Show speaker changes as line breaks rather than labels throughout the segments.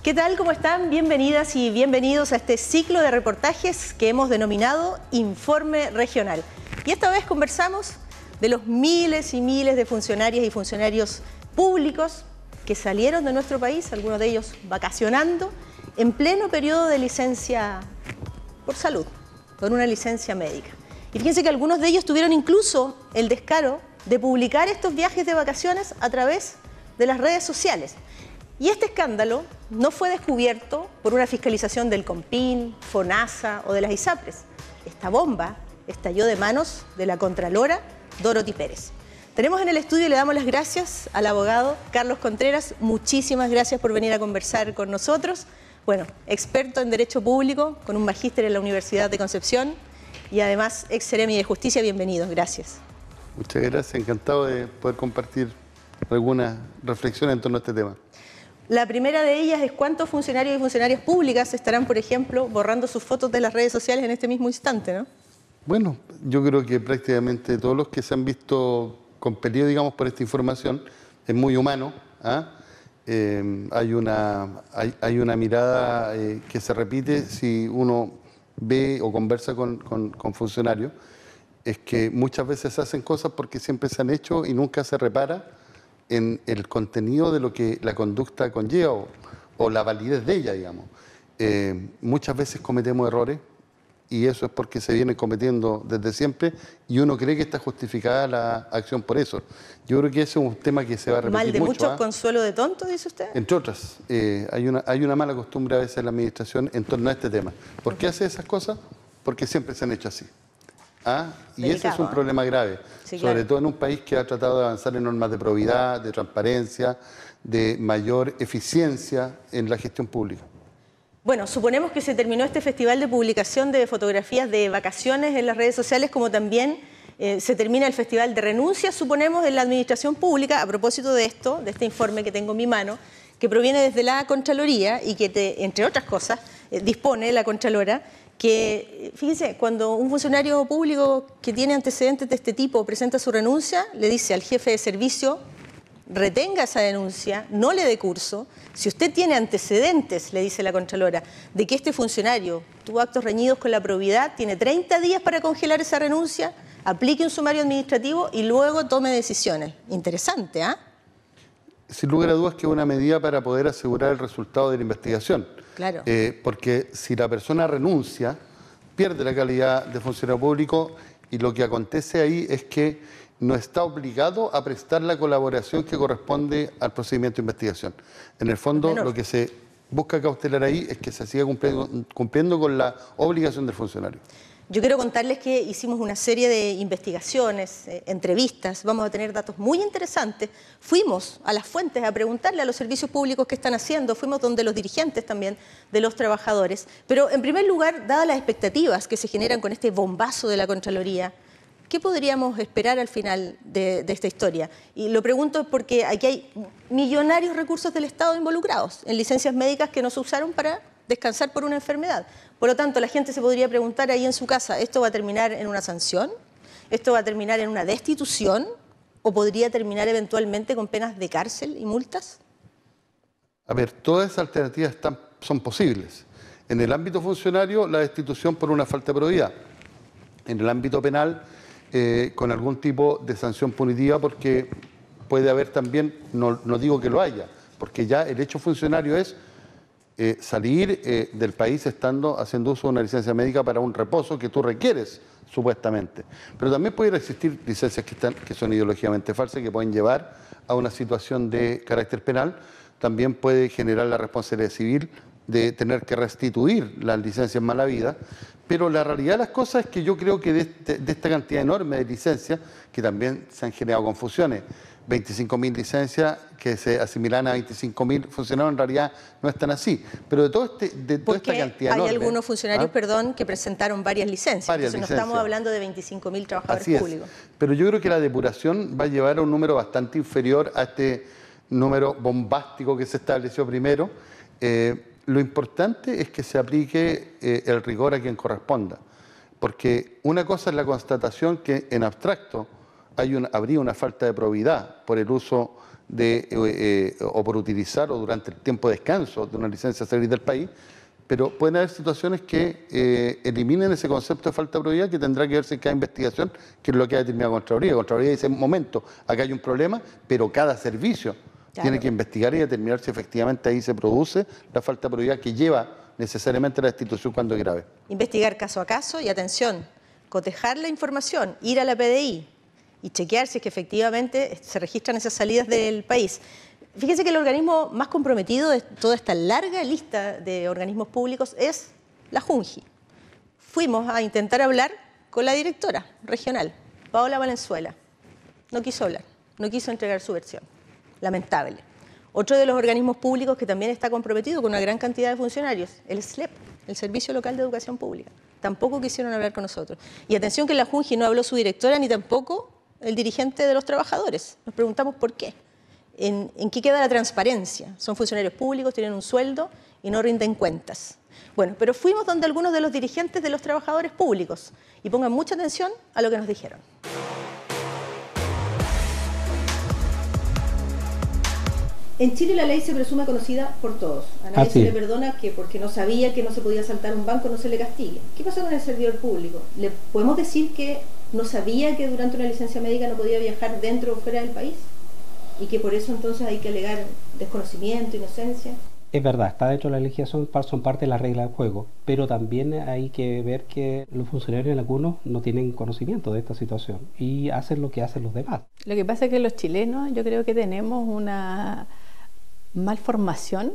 ¿Qué tal? ¿Cómo están? Bienvenidas y bienvenidos a este ciclo de reportajes que hemos denominado Informe Regional. Y esta vez conversamos de los miles y miles de funcionarias y funcionarios públicos que salieron de nuestro país, algunos de ellos vacacionando, en pleno periodo de licencia por salud, por una licencia médica. Y fíjense que algunos de ellos tuvieron incluso el descaro de publicar estos viajes de vacaciones a través de las redes sociales. Y este escándalo no fue descubierto por una fiscalización del COMPIN, FONASA o de las ISAPRES. Esta bomba estalló de manos de la Contralora Dorothy Pérez. Tenemos en el estudio y le damos las gracias al abogado Carlos Contreras. Muchísimas gracias por venir a conversar con nosotros. Bueno, experto en Derecho Público, con un magíster en la Universidad de Concepción y además ex seremi de Justicia. Bienvenidos, gracias.
Muchas gracias, encantado de poder compartir alguna reflexión en torno a este tema.
La primera de ellas es cuántos funcionarios y funcionarias públicas estarán, por ejemplo, borrando sus fotos de las redes sociales en este mismo instante, ¿no?
Bueno, yo creo que prácticamente todos los que se han visto compelidos, digamos, por esta información, es muy humano, ¿ah? Hay una mirada que se repite si uno ve o conversa con funcionarios, es que muchas veces se hacen cosas porque siempre se han hecho y nunca se repara en el contenido de lo que la conducta conlleva o la validez de ella, digamos. Muchas veces cometemos errores y eso es porque se viene cometiendo desde siempre y uno cree que está justificada la acción por eso. Yo creo que ese es un tema que se va a repetir mucho.
¿Mal de muchos, consuelo de tontos, dice usted?
Entre otras, hay una mala costumbre a veces en la administración en torno a este tema. ¿Por qué hace esas cosas? Porque siempre se han hecho así. Y delicado, ese es un problema grave, sí, sobre claro. todo en un país que ha tratado de avanzar en normas de probidad, de transparencia, de mayor eficiencia en la gestión pública.
Bueno, suponemos que se terminó este festival de publicación de fotografías de vacaciones en las redes sociales, como también se termina el festival de renuncias, suponemos, en la administración pública, a propósito de esto, de este informe que tengo en mi mano, que proviene desde la Contraloría y que, entre otras cosas, dispone la Contralora que, fíjense, cuando un funcionario público que tiene antecedentes de este tipo presenta su renuncia, le dice al jefe de servicio, retenga esa denuncia, no le dé curso. Si usted tiene antecedentes, le dice la Contralora, de que este funcionario tuvo actos reñidos con la probidad, tiene 30 días para congelar esa renuncia, aplique un sumario administrativo y luego tome decisiones. Interesante, ¿ah?
Sin lugar a dudas que es una medida para poder asegurar el resultado de la investigación.
Claro.
Porque si la persona renuncia, pierde la calidad de funcionario público y lo que acontece ahí es que no está obligado a prestar la colaboración que corresponde al procedimiento de investigación. En el fondo, lo que se busca cautelar ahí es que se siga cumpliendo con la obligación del funcionario.
Yo quiero contarles que hicimos una serie de investigaciones, entrevistas, vamos a tener datos muy interesantes. Fuimos a las fuentes a preguntarle a los servicios públicos qué están haciendo, fuimos donde los dirigentes también de los trabajadores. Pero en primer lugar, dadas las expectativas que se generan con este bombazo de la Contraloría, ¿qué podríamos esperar al final de esta historia? Y lo pregunto porque aquí hay millonarios recursos del Estado involucrados en licencias médicas que no se usaron para descansar por una enfermedad. Por lo tanto, la gente se podría preguntar ahí en su casa, ¿esto va a terminar en una sanción? ¿Esto va a terminar en una destitución? ¿O podría terminar eventualmente con penas de cárcel y multas?
A ver, todas esas alternativas son posibles. En el ámbito funcionario, la destitución por una falta de probidad. En el ámbito penal, con algún tipo de sanción punitiva, porque puede haber también, no digo que lo haya, porque ya el hecho funcionario es salir del país haciendo uso de una licencia médica para un reposo que tú requieres, supuestamente. Pero también pueden existir licencias que son ideológicamente falsas, que pueden llevar a una situación de carácter penal. También puede generar la responsabilidad civil de tener que restituir las licencias mal habidas. Pero la realidad de las cosas es que yo creo que de esta cantidad enorme de licencias, que también se han generado confusiones, 25.000 licencias que se asimilan a 25.000 funcionarios, en realidad no están así. Pero de toda esta cantidad enorme,
hay algunos funcionarios, perdón, que presentaron varias licencias. Entonces no estamos hablando de 25.000 trabajadores públicos.
Pero yo creo que la depuración va a llevar a un número bastante inferior a este número bombástico que se estableció primero. Lo importante es que se aplique el rigor a quien corresponda. Porque una cosa es la constatación que en abstracto habría una falta de probidad por el uso o por utilizar o durante el tiempo de descanso de una licencia salir del país, pero pueden haber situaciones que eliminen ese concepto de falta de probidad, que tendrá que verse en cada investigación, que es lo que ha determinado Contraloría. Contraloría dice, un momento, acá hay un problema, pero cada servicio tiene que investigar y determinar si efectivamente ahí se produce la falta de probidad que lleva necesariamente a la destitución cuando es grave.
Investigar caso a caso y, atención, cotejar la información, ir a la PDI y chequear si es que efectivamente se registran esas salidas del país. Fíjense que el organismo más comprometido de toda esta larga lista de organismos públicos es la Junji. Fuimos a intentar hablar con la directora regional, Paola Valenzuela. No quiso hablar, no quiso entregar su versión. Lamentable. Otro de los organismos públicos que también está comprometido con una gran cantidad de funcionarios, el SLEP, el Servicio Local de Educación Pública. Tampoco quisieron hablar con nosotros. Y atención que en la Junji no habló su directora ni tampoco el dirigente de los trabajadores. Nos preguntamos por qué. ¿En qué queda la transparencia? Son funcionarios públicos, tienen un sueldo y no rinden cuentas. Bueno, pero fuimos donde algunos de los dirigentes de los trabajadores públicos y pongan mucha atención a lo que nos dijeron. En Chile la ley se presume conocida por todos. A nadie se le perdona que porque no sabía que no se podía saltar un banco no se le castigue. ¿Qué pasa con el servidor público? ¿Le podemos decir que no sabía que durante una licencia médica no podía viajar dentro o fuera del país? Y que por eso entonces hay que alegar desconocimiento, inocencia.
Es verdad, está dentro de la legislación, son parte de la regla del juego, pero también hay que ver que los funcionarios algunos no tienen conocimiento de esta situación y hacen lo que hacen los demás.
Lo que pasa es que los chilenos yo creo que tenemos una malformación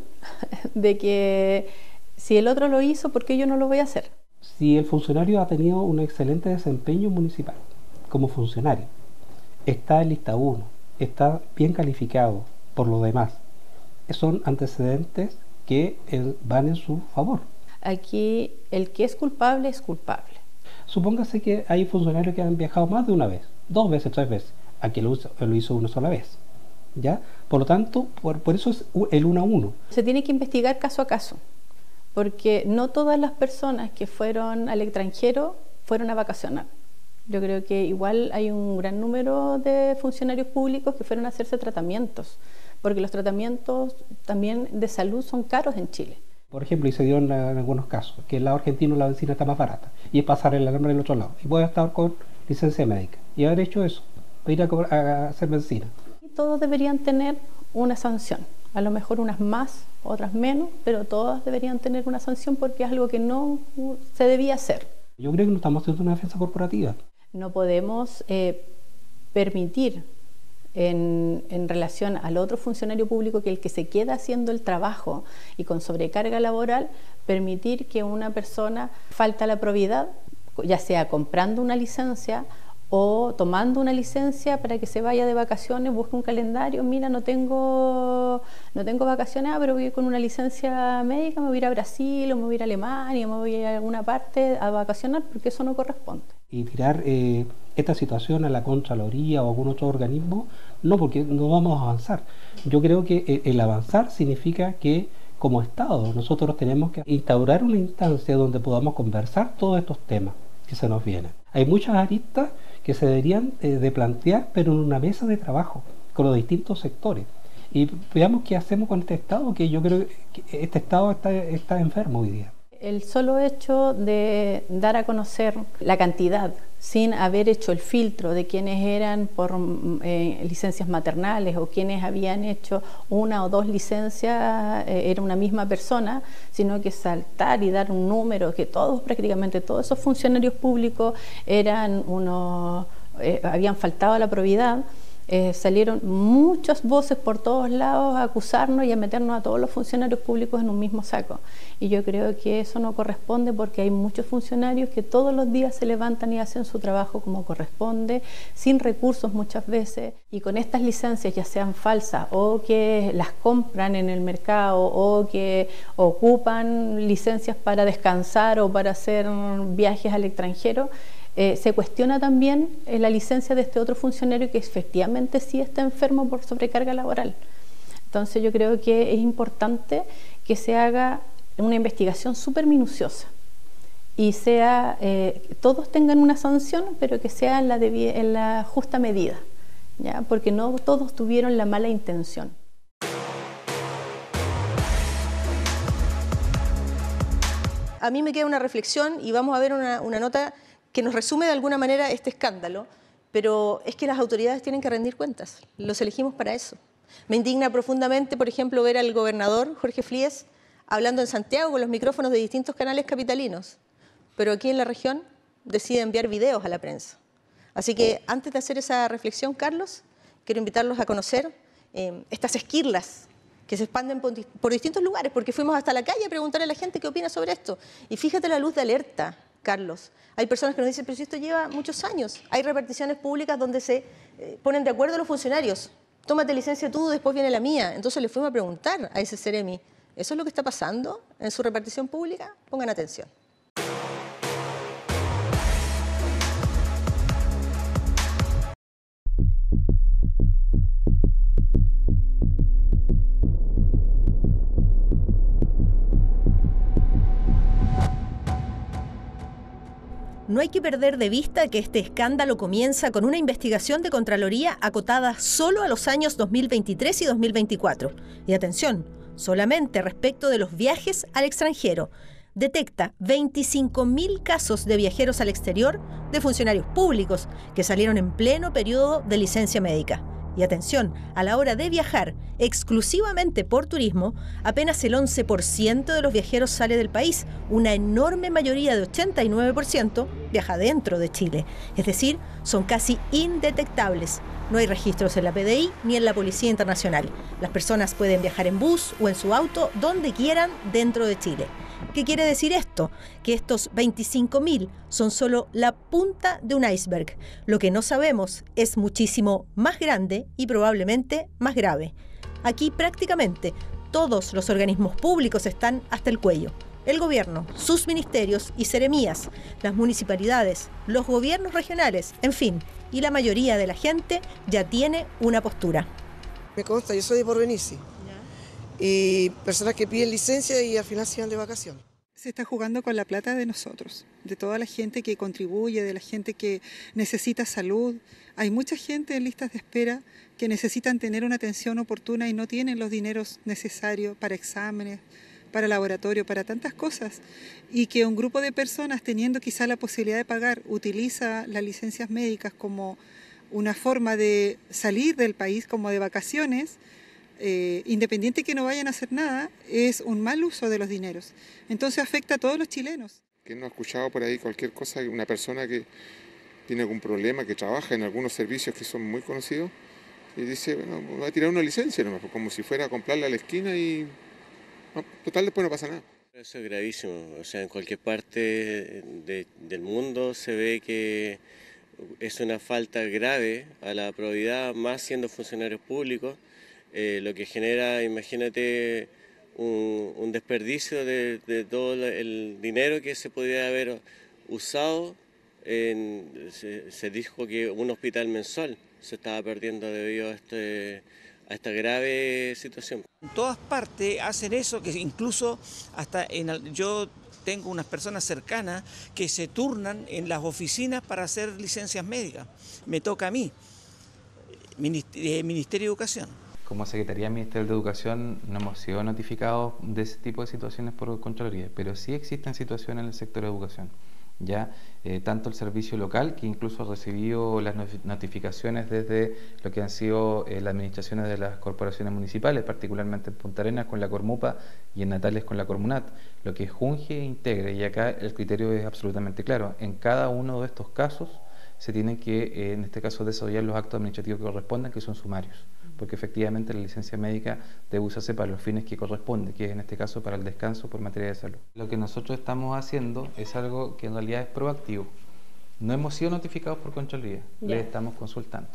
de que si el otro lo hizo, ¿por qué yo no lo voy a hacer?
Si el funcionario ha tenido un excelente desempeño municipal como funcionario, está en lista 1, está bien calificado por los demás, son antecedentes que van en su favor.
Aquí el que es culpable es culpable.
Supóngase que hay funcionarios que han viajado más de una vez, 2 veces, 3 veces, aquí lo hizo una sola vez, ¿ya? Por lo tanto, por eso es el 1 a 1.
Se tiene que investigar caso a caso, porque no todas las personas que fueron al extranjero fueron a vacacionar. Yo creo que igual hay un gran número de funcionarios públicos que fueron a hacerse tratamientos, porque los tratamientos también de salud son caros en Chile.
Por ejemplo, y se dio en algunos casos, que el lado argentino la benzina está más barata, y es pasar el alarma del otro lado, y puede estar con licencia médica, y haber hecho eso, para ir a hacer benzina.
Todos deberían tener una sanción, a lo mejor unas más, otras menos, pero todas deberían tener una sanción porque es algo que no se debía hacer.
Yo creo que no estamos haciendo una defensa corporativa.
No podemos permitir en relación al otro funcionario público que el que se queda haciendo el trabajo y con sobrecarga laboral, permitir que una persona falte a la probidad, ya sea comprando una licencia o tomando una licencia para que se vaya de vacaciones, busque un calendario, mira, no tengo vacaciones, pero voy con una licencia médica, me voy a ir a Brasil o me voy a ir a Alemania, me voy a ir a alguna parte a vacacionar, porque eso no corresponde.
Y tirar esta situación a la Contraloría o a algún otro organismo, no, porque no vamos a avanzar. Yo creo que el avanzar significa que como Estado nosotros tenemos que instaurar una instancia donde podamos conversar todos estos temas que se nos vienen. Hay muchas aristas que se deberían de plantear, pero en una mesa de trabajo con los distintos sectores. Y veamos qué hacemos con este Estado, que yo creo que este Estado está enfermo hoy día.
El solo hecho de dar a conocer la cantidad, sin haber hecho el filtro de quienes eran por licencias maternales o quienes habían hecho 1 o 2 licencias, era una misma persona, sino que saltar y dar un número, que prácticamente todos esos funcionarios públicos habían faltado a la probidad. Salieron muchas voces por todos lados a acusarnos y a meternos a todos los funcionarios públicos en un mismo saco. Y yo creo que eso no corresponde, porque hay muchos funcionarios que todos los días se levantan y hacen su trabajo como corresponde, sin recursos muchas veces, y con estas licencias, ya sean falsas o que las compran en el mercado o que ocupan licencias para descansar o para hacer viajes al extranjero. Se cuestiona también la licencia de este otro funcionario que efectivamente sí está enfermo por sobrecarga laboral. Entonces yo creo que es importante que se haga una investigación súper minuciosa y todos tengan una sanción, pero que sea en la justa medida, ¿ya? Porque no todos tuvieron la mala intención.
A mí me queda una reflexión y vamos a ver una nota que nos resume de alguna manera este escándalo, pero es que las autoridades tienen que rendir cuentas, los elegimos para eso. Me indigna profundamente, por ejemplo, ver al gobernador Jorge Flies hablando en Santiago con los micrófonos de distintos canales capitalinos, pero aquí en la región decide enviar videos a la prensa. Así que antes de hacer esa reflexión, Carlos, quiero invitarlos a conocer estas esquirlas que se expanden por distintos lugares, porque fuimos hasta la calle a preguntarle a la gente qué opina sobre esto. Y fíjate la luz de alerta, Carlos. Hay personas que nos dicen, pero si esto lleva muchos años. Hay reparticiones públicas donde se ponen de acuerdo los funcionarios. Tómate licencia tú, después viene la mía. Entonces le fuimos a preguntar a ese Ceremi, ¿eso es lo que está pasando en su repartición pública? Pongan atención. No hay que perder de vista que este escándalo comienza con una investigación de Contraloría acotada solo a los años 2023 y 2024. Y atención, solamente respecto de los viajes al extranjero. Detecta 25.000 casos de viajeros al exterior de funcionarios públicos que salieron en pleno periodo de licencia médica. Y atención, a la hora de viajar exclusivamente por turismo, apenas el 11% de los viajeros sale del país. Una enorme mayoría de 89% viaja dentro de Chile. Es decir, son casi indetectables. No hay registros en la PDI ni en la Policía Internacional. Las personas pueden viajar en bus o en su auto donde quieran dentro de Chile. ¿Qué quiere decir esto? Que estos 25.000 son solo la punta de un iceberg. Lo que no sabemos es muchísimo más grande y probablemente más grave. Aquí prácticamente todos los organismos públicos están hasta el cuello. El gobierno, sus ministerios y seremías, las municipalidades, los gobiernos regionales, en fin, y la mayoría de la gente ya tiene una postura.
Me consta, yo soy de Porvenir, sí. Y personas que piden licencia y al final se van de vacaciones.
Se está jugando con la plata de nosotros, de toda la gente que contribuye, de la gente que necesita salud. Hay mucha gente en listas de espera que necesitan tener una atención oportuna y no tienen los dineros necesarios para exámenes, para laboratorio, para tantas cosas. Y que un grupo de personas, teniendo quizá la posibilidad de pagar, utiliza las licencias médicas como una forma de salir del país, como de vacaciones. Independiente que no vayan a hacer nada, es un mal uso de los dineros. Entonces afecta a todos los chilenos.
¿Quién no ha escuchado por ahí cualquier cosa, una persona que tiene algún problema, que trabaja en algunos servicios que son muy conocidos y dice, bueno, voy a tirar una licencia nomás, como si fuera a comprarla a la esquina y no, total después no pasa nada?
Eso es gravísimo, o sea, en cualquier parte del mundo se ve que es una falta grave a la probidad, más siendo funcionarios públicos. Lo que genera, imagínate, un desperdicio de todo el dinero que se podría haber usado. Se dijo que un hospital mensual se estaba perdiendo debido a esta grave situación.
En todas partes hacen eso, que incluso hasta yo tengo unas personas cercanas que se turnan en las oficinas para hacer licencias médicas. Me toca a mí, Ministerio de Educación.
Como Secretaría Ministerial de Educación no hemos sido notificados de ese tipo de situaciones por Contraloría, pero sí existen situaciones en el sector de educación. Ya tanto el servicio local, que incluso ha recibido las notificaciones desde lo que han sido las administraciones de las corporaciones municipales, particularmente en Punta Arenas con la Cormupa y en Natales con la Cormunat, lo que es Junge e Integre, y acá el criterio es absolutamente claro. En cada uno de estos casos se tienen que, en este caso, desarrollar los actos administrativos que correspondan, que son sumarios, porque efectivamente la licencia médica debe usarse para los fines que corresponde, que es en este caso para el descanso por materia de salud. Lo que nosotros estamos haciendo es algo que en realidad es proactivo. No hemos sido notificados por Contraloría, les estamos consultando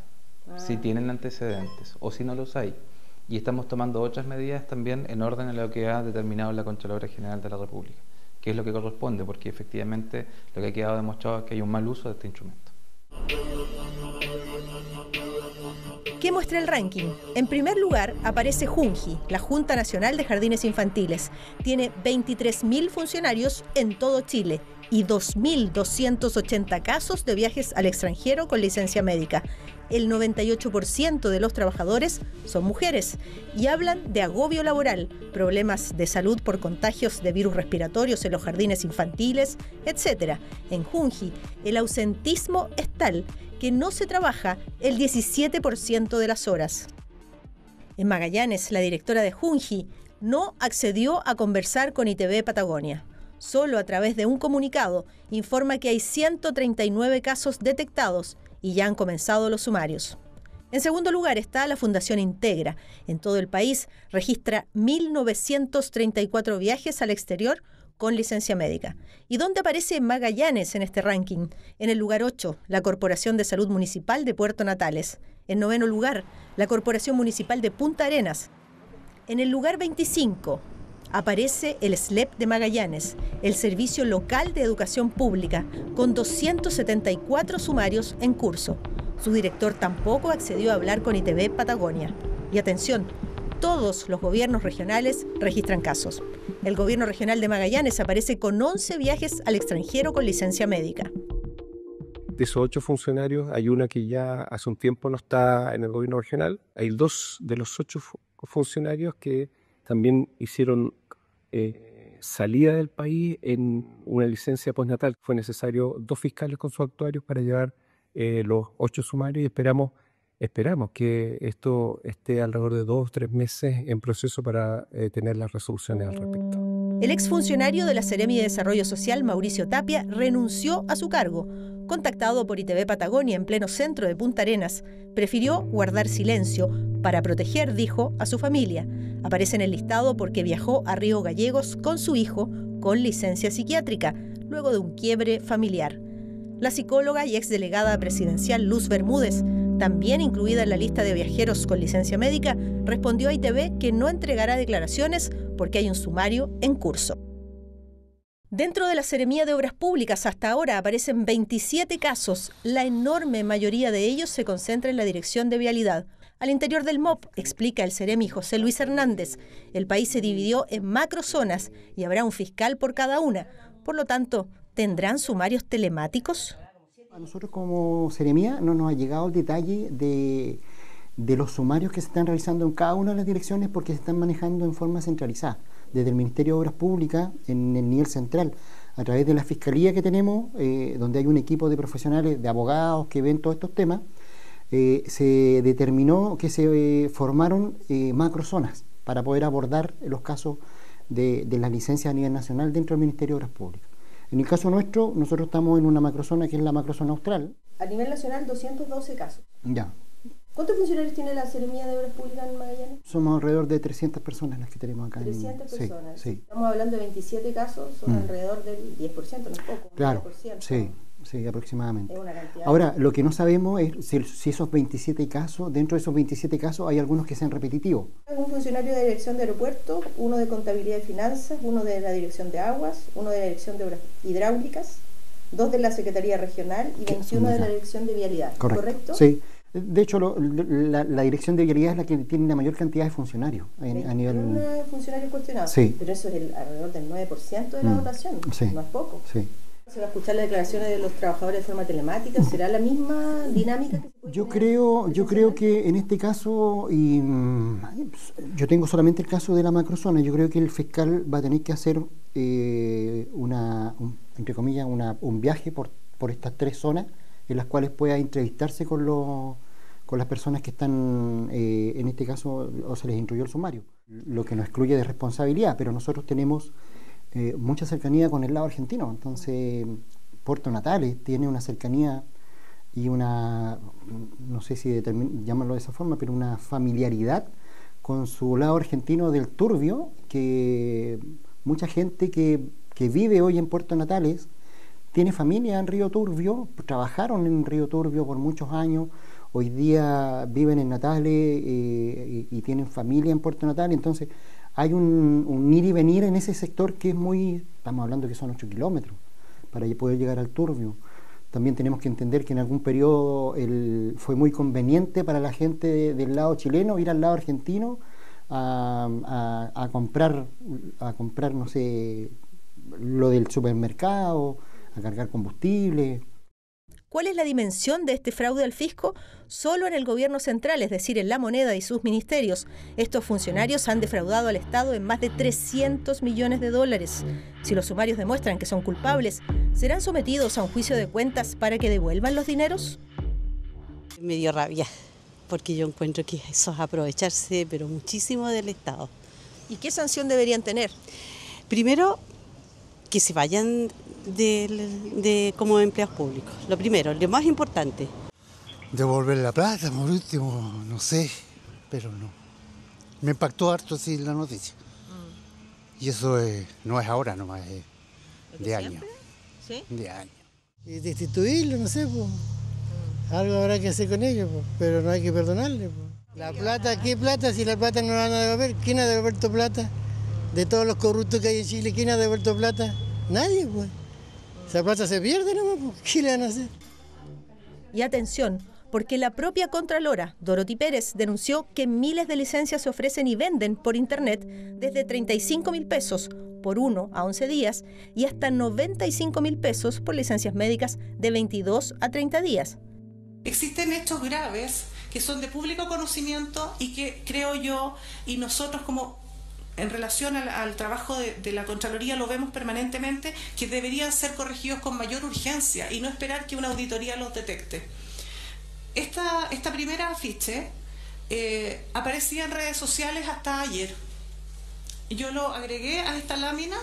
si tienen antecedentes o si no los hay. Y estamos tomando otras medidas también en orden a lo que ha determinado la Contralora General de la República, que es lo que corresponde, porque efectivamente lo que ha quedado demostrado es que hay un mal uso de este instrumento.
¿Qué muestra el ranking? En primer lugar aparece Junji, la Junta Nacional de Jardines Infantiles. Tiene 23.000 funcionarios en todo Chile y 2.280 casos de viajes al extranjero con licencia médica. El 98% de los trabajadores son mujeres y hablan de agobio laboral, problemas de salud por contagios de virus respiratorios en los jardines infantiles, etc. En Junji, el ausentismo es tal que no se trabaja el 17% de las horas. En Magallanes, la directora de Junji no accedió a conversar con ITV Patagonia. Solo a través de un comunicado informa que hay 139 casos detectados y ya han comenzado los sumarios. En segundo lugar está la Fundación Integra. En todo el país registra 1.934 viajes al exterior con licencia médica. ¿Y dónde aparece Magallanes en este ranking? En el lugar 8, la Corporación de Salud Municipal de Puerto Natales. En noveno lugar, la Corporación Municipal de Punta Arenas. En el lugar 25, aparece el SLEP de Magallanes, el Servicio Local de Educación Pública, con 274 sumarios en curso. Su director tampoco accedió a hablar con ITV Patagonia. Y atención, todos los gobiernos regionales registran casos. El gobierno regional de Magallanes aparece con 11 viajes al extranjero con licencia médica.
De esos 8 funcionarios, hay una que ya hace un tiempo no está en el gobierno regional. Hay 2 de los 8 funcionarios que también hicieron salida del país en una licencia postnatal. Fue necesario 2 fiscales con sus actuarios para llevar los 8 sumarios y esperamos que esto esté alrededor de 2 o 3 meses en proceso para tener las resoluciones al respecto.
El exfuncionario de la Seremi de Desarrollo Social, Mauricio Tapia, renunció a su cargo. Contactado por ITV Patagonia en pleno centro de Punta Arenas, prefirió guardar silencio para proteger, dijo, a su familia. Aparece en el listado porque viajó a Río Gallegos con su hijo con licencia psiquiátrica, luego de un quiebre familiar. La psicóloga y exdelegada presidencial Luz Bermúdez, también incluida en la lista de viajeros con licencia médica, respondió a ITV que no entregará declaraciones porque hay un sumario en curso. Dentro de la Seremía de Obras Públicas hasta ahora aparecen 27 casos. La enorme mayoría de ellos se concentra en la Dirección de Vialidad. Al interior del MOP, explica el seremi José Luis Hernández, el país se dividió en macrozonas y habrá un fiscal por cada una. Por lo tanto, ¿tendrán sumarios telemáticos?
A nosotros como Seremía no nos ha llegado el detalle de los sumarios que se están realizando en cada una de las direcciones porque se están manejando en forma centralizada, desde el Ministerio de Obras Públicas en el nivel central, a través de la Fiscalía que tenemos, donde hay un equipo de profesionales, de abogados que ven todos estos temas. Se determinó que se formaron macrozonas para poder abordar los casos de las licencias a nivel nacional dentro del Ministerio de Obras Públicas. En el caso nuestro, nosotros estamos en una macrozona que es la macrozona austral.
A nivel nacional, 212 casos.
Ya.
¿Cuántos funcionarios tiene la Seremía de Obras Públicas en Magallanes?
Somos alrededor de 300 personas las que tenemos acá.
300 personas.
Sí.
Estamos hablando de 27 casos, son alrededor del 10%, no es poco.
Claro,
10%.
Sí, aproximadamente.
Es una cantidad.
Ahora, lo que no sabemos es si esos 27 casos, dentro de esos 27 casos hay algunos que sean repetitivos.
Un funcionario de la Dirección de Aeropuertos, uno de Contabilidad y Finanzas, uno de la Dirección de Aguas, uno de la Dirección de Obras Hidráulicas, 2 de la Secretaría Regional y 21 de la Dirección de Vialidad. ¿Correcto?
Sí. De hecho, la Dirección de Vialidad es la que tiene la mayor cantidad de funcionarios a nivel...
funcionarios cuestionados.
Sí.
Pero eso es alrededor del 9% de la dotación. Sí. No es poco.
Sí.
¿Se va a escuchar las declaraciones de los trabajadores de forma telemática? ¿Será la misma dinámica que se puede
Yo creo que en este caso, y yo tengo solamente el caso de la macrozona, yo creo que el fiscal va a tener que hacer entre comillas, un viaje por estas 3 zonas en las cuales pueda entrevistarse con las personas que están, en este caso, o se les instruyó el sumario. Lo que nos excluye de responsabilidad, pero nosotros tenemos mucha cercanía con el lado argentino. Entonces, Puerto Natales tiene una cercanía y una, no sé si llamarlo de esa forma, pero una familiaridad con su lado argentino del Turbio, que mucha gente que vive hoy en Puerto Natales tiene familia en Río Turbio, trabajaron en Río Turbio por muchos años, hoy día viven en Natales y tienen familia en Puerto Natales. Entonces hay un ir y venir en ese sector que es estamos hablando que son 8 kilómetros para poder llegar al Turbio. También tenemos que entender que en algún periodo fue muy conveniente para la gente del lado chileno ir al lado argentino a comprar, no sé, lo del supermercado, cargar combustible.
¿Cuál es la dimensión de este fraude al fisco? Solo en el gobierno central, es decir, en la moneda y sus ministerios, estos funcionarios han defraudado al Estado en más de 300 millones de dólares. Si los sumarios demuestran que son culpables, ¿serán sometidos a un juicio de cuentas para que devuelvan los dineros?
Me dio rabia, porque yo encuentro que eso es aprovecharse, pero muchísimo del Estado.
¿Y qué sanción deberían tener?
Primero, que se vayan como empleados públicos. Lo primero, lo más importante.
Devolver la plata, por último, no sé, pero no. Me impactó harto sí la noticia. Y eso no es ahora nomás, es de años.
¿Sí?
De años.
Y destituirlo, no sé, pues. Algo habrá que hacer con ellos, pues, pero no hay que perdonarle. Pues. La plata, ¿qué plata? Si la plata no la van a devolver, ¿quién ha devuelto plata? De todos los corruptos que hay en Chile, ¿quién ha devuelto plata? Nadie, pues. Esa plata se pierde nomás, pues. ¿Qué le van a hacer?
Y atención, porque la propia Contralora, Dorothy Pérez, denunció que miles de licencias se ofrecen y venden por Internet desde 35.000 pesos por 1 a 11 días y hasta 95.000 pesos por licencias médicas de 22 a 30 días.
Existen hechos graves que son de público conocimiento y que creo yo, y nosotros como en relación al trabajo de la Contraloría lo vemos permanentemente, que deberían ser corregidos con mayor urgencia y no esperar que una auditoría los detecte. Esta primera afiche aparecía en redes sociales hasta ayer. Yo lo agregué a esta lámina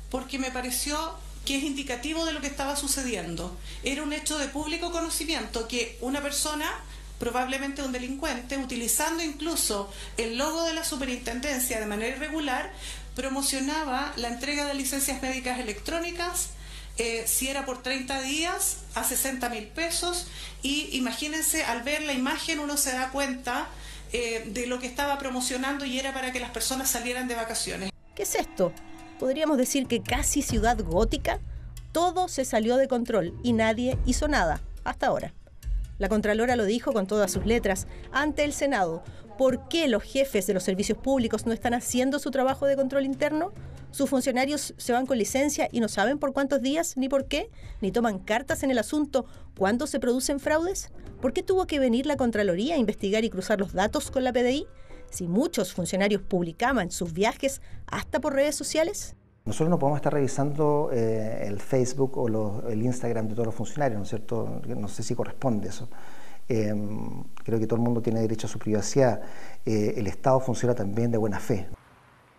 porque me pareció que es indicativo de lo que estaba sucediendo. Era un hecho de público conocimiento que una persona, probablemente un delincuente, utilizando incluso el logo de la superintendencia de manera irregular, promocionaba la entrega de licencias médicas electrónicas, si era por 30 días, a 60.000 pesos, y imagínense, al ver la imagen uno se da cuenta de lo que estaba promocionando y era para que las personas salieran de vacaciones.
¿Qué es esto? Podríamos decir que casi ciudad gótica. Todo se salió de control y nadie hizo nada, hasta ahora. La Contralora lo dijo con todas sus letras ante el Senado. ¿Por qué los jefes de los servicios públicos no están haciendo su trabajo de control interno? ¿Sus funcionarios se van con licencia y no saben por cuántos días, ni por qué? ¿Ni toman cartas en el asunto cuándo se producen fraudes? ¿Por qué tuvo que venir la Contraloría a investigar y cruzar los datos con la PDI? Si muchos funcionarios publicaban sus viajes hasta por redes sociales.
Nosotros no podemos estar revisando el Facebook o el Instagram de todos los funcionarios, ¿no es cierto? No sé si corresponde eso. Creo que todo el mundo tiene derecho a su privacidad. El Estado funciona también de buena fe.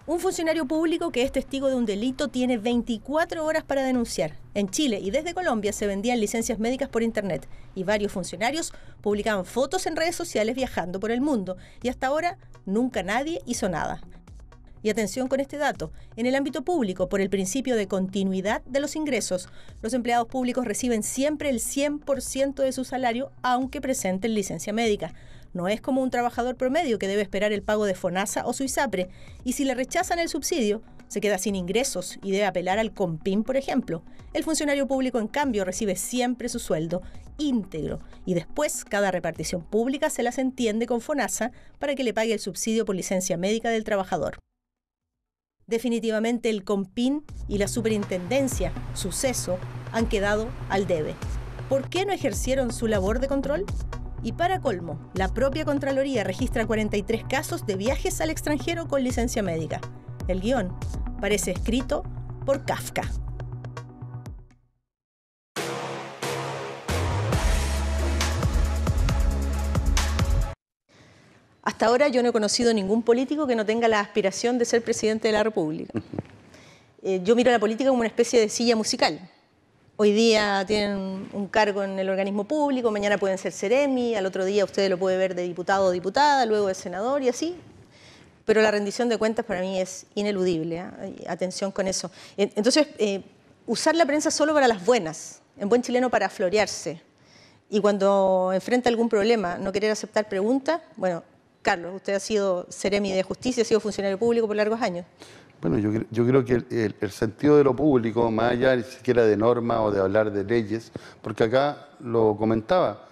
Un funcionario público que es testigo de un delito tiene 24 horas para denunciar. En Chile y desde Colombia se vendían licencias médicas por Internet y varios funcionarios publicaban fotos en redes sociales viajando por el mundo y hasta ahora nunca nadie hizo nada. Y atención con este dato, en el ámbito público, por el principio de continuidad de los ingresos, los empleados públicos reciben siempre el 100% de su salario aunque presenten licencia médica. No es como un trabajador promedio que debe esperar el pago de FONASA o su ISAPRE, y si le rechazan el subsidio, se queda sin ingresos y debe apelar al COMPIN, por ejemplo. El funcionario público, en cambio, recibe siempre su sueldo íntegro y después cada repartición pública se las entiende con FONASA para que le pague el subsidio por licencia médica del trabajador. Definitivamente el COMPIN y la superintendencia, suceso, han quedado al debe. ¿Por qué no ejercieron su labor de control? Y para colmo, la propia Contraloría registra 43 casos de viajes al extranjero con licencia médica. El guión parece escrito por Kafka. Hasta ahora yo no he conocido ningún político que no tenga la aspiración de ser presidente de la República. Yo miro a la política como una especie de silla musical. Hoy día tienen un cargo en el organismo público, mañana pueden ser seremi, al otro día usted lo puede ver de diputado o diputada, luego de senador y así. Pero la rendición de cuentas para mí es ineludible, ¿eh? Atención con eso. Entonces, usar la prensa solo para las buenas, en buen chileno para florearse. Y cuando enfrenta algún problema, no querer aceptar preguntas, bueno, Carlos, usted ha sido seremi de justicia, ha sido funcionario público por largos años.
Bueno, yo creo que el sentido de lo público, más allá ni siquiera de normas o de hablar de leyes, porque acá lo comentaba,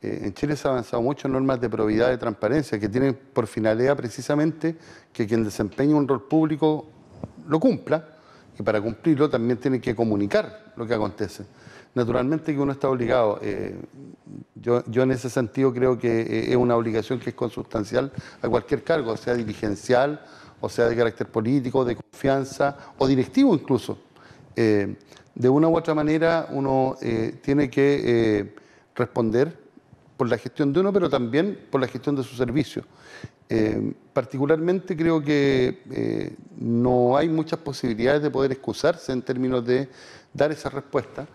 en Chile se ha avanzado mucho en normas de probidad, de transparencia, que tienen por finalidad precisamente que quien desempeña un rol público lo cumpla y para cumplirlo también tienen que comunicar lo que acontece. Naturalmente que uno está obligado. Yo en ese sentido creo que es una obligación que es consustancial a cualquier cargo, sea dirigencial, o sea de carácter político, de confianza o directivo incluso. De una u otra manera uno tiene que responder por la gestión de uno, pero también por la gestión de su servicio. Particularmente creo que no hay muchas posibilidades de poder excusarse en términos de dar esa respuesta.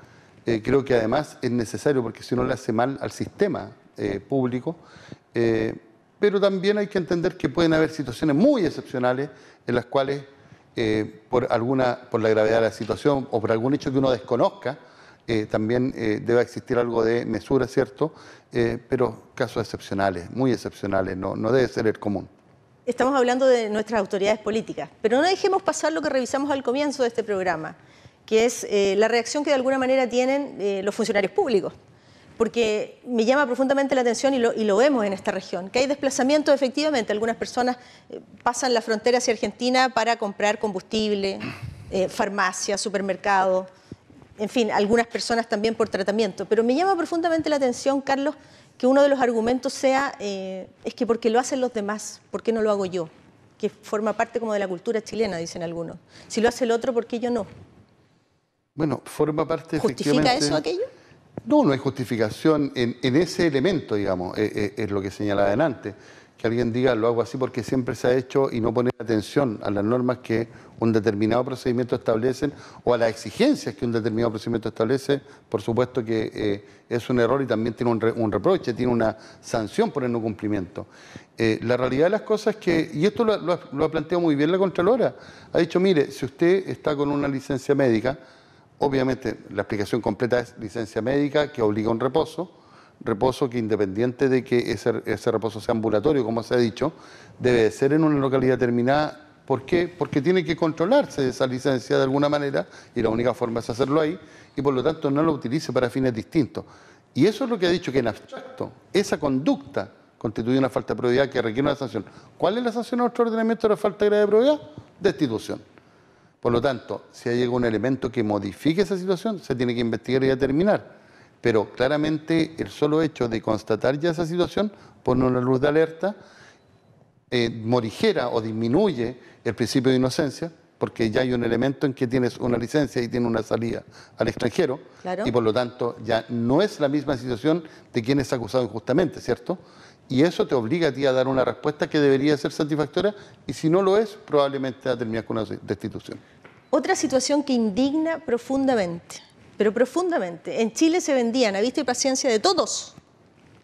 Creo que además es necesario porque si no le hace mal al sistema público, pero también hay que entender que pueden haber situaciones muy excepcionales en las cuales por la gravedad de la situación o por algún hecho que uno desconozca, también debe existir algo de mesura, ¿cierto? Pero casos excepcionales, muy excepcionales, no debe ser el común.
Estamos hablando de nuestras autoridades políticas, pero no dejemos pasar lo que revisamos al comienzo de este programa, que es la reacción que de alguna manera tienen los funcionarios públicos. Porque me llama profundamente la atención, y lo vemos en esta región, que hay desplazamientos efectivamente. Algunas personas pasan la frontera hacia Argentina para comprar combustible, farmacia, supermercado, en fin, algunas personas también por tratamiento. Pero me llama profundamente la atención, Carlos, que uno de los argumentos sea, es que porque lo hacen los demás, ¿por qué no lo hago yo? Que forma parte como de la cultura chilena, dicen algunos. Si lo hace el otro, ¿por qué yo no?
Bueno, forma parte
efectivamente... ¿Justifica eso aquello?
No, no hay justificación en ese elemento, digamos, es lo que señalaba adelante. Que alguien diga, lo hago así porque siempre se ha hecho y no pone atención a las normas que un determinado procedimiento establecen o a las exigencias que un determinado procedimiento establece, por supuesto que es un error y también tiene un reproche, tiene una sanción por el no cumplimiento. La realidad de las cosas es que, y esto lo ha planteado muy bien la Contralora, ha dicho, mire, si usted está con una licencia médica, obviamente la explicación completa es licencia médica que obliga a un reposo que independiente de que ese reposo sea ambulatorio, como se ha dicho, debe de ser en una localidad determinada. ¿Por qué? Porque tiene que controlarse esa licencia de alguna manera y la única forma es hacerlo ahí y por lo tanto no lo utilice para fines distintos. Y eso es lo que ha dicho que en abstracto, esa conducta constituye una falta de probidad que requiere una sanción. ¿Cuál es la sanción a nuestro ordenamiento de la falta grave de probidad? Destitución. Por lo tanto, si hay algún elemento que modifique esa situación, se tiene que investigar y determinar. Pero claramente el solo hecho de constatar ya esa situación pone una luz de alerta, morigera o disminuye el principio de inocencia, porque ya hay un elemento en que tienes una licencia y tienes una salida al extranjero, claro. Y por lo tanto ya no es la misma situación de quien es acusado injustamente, ¿cierto? Y eso te obliga a ti a dar una respuesta que debería ser satisfactoria y si no lo es, probablemente va a terminar con una destitución.
Otra situación que indigna profundamente, pero profundamente. En Chile se vendían, a vista y paciencia de todos,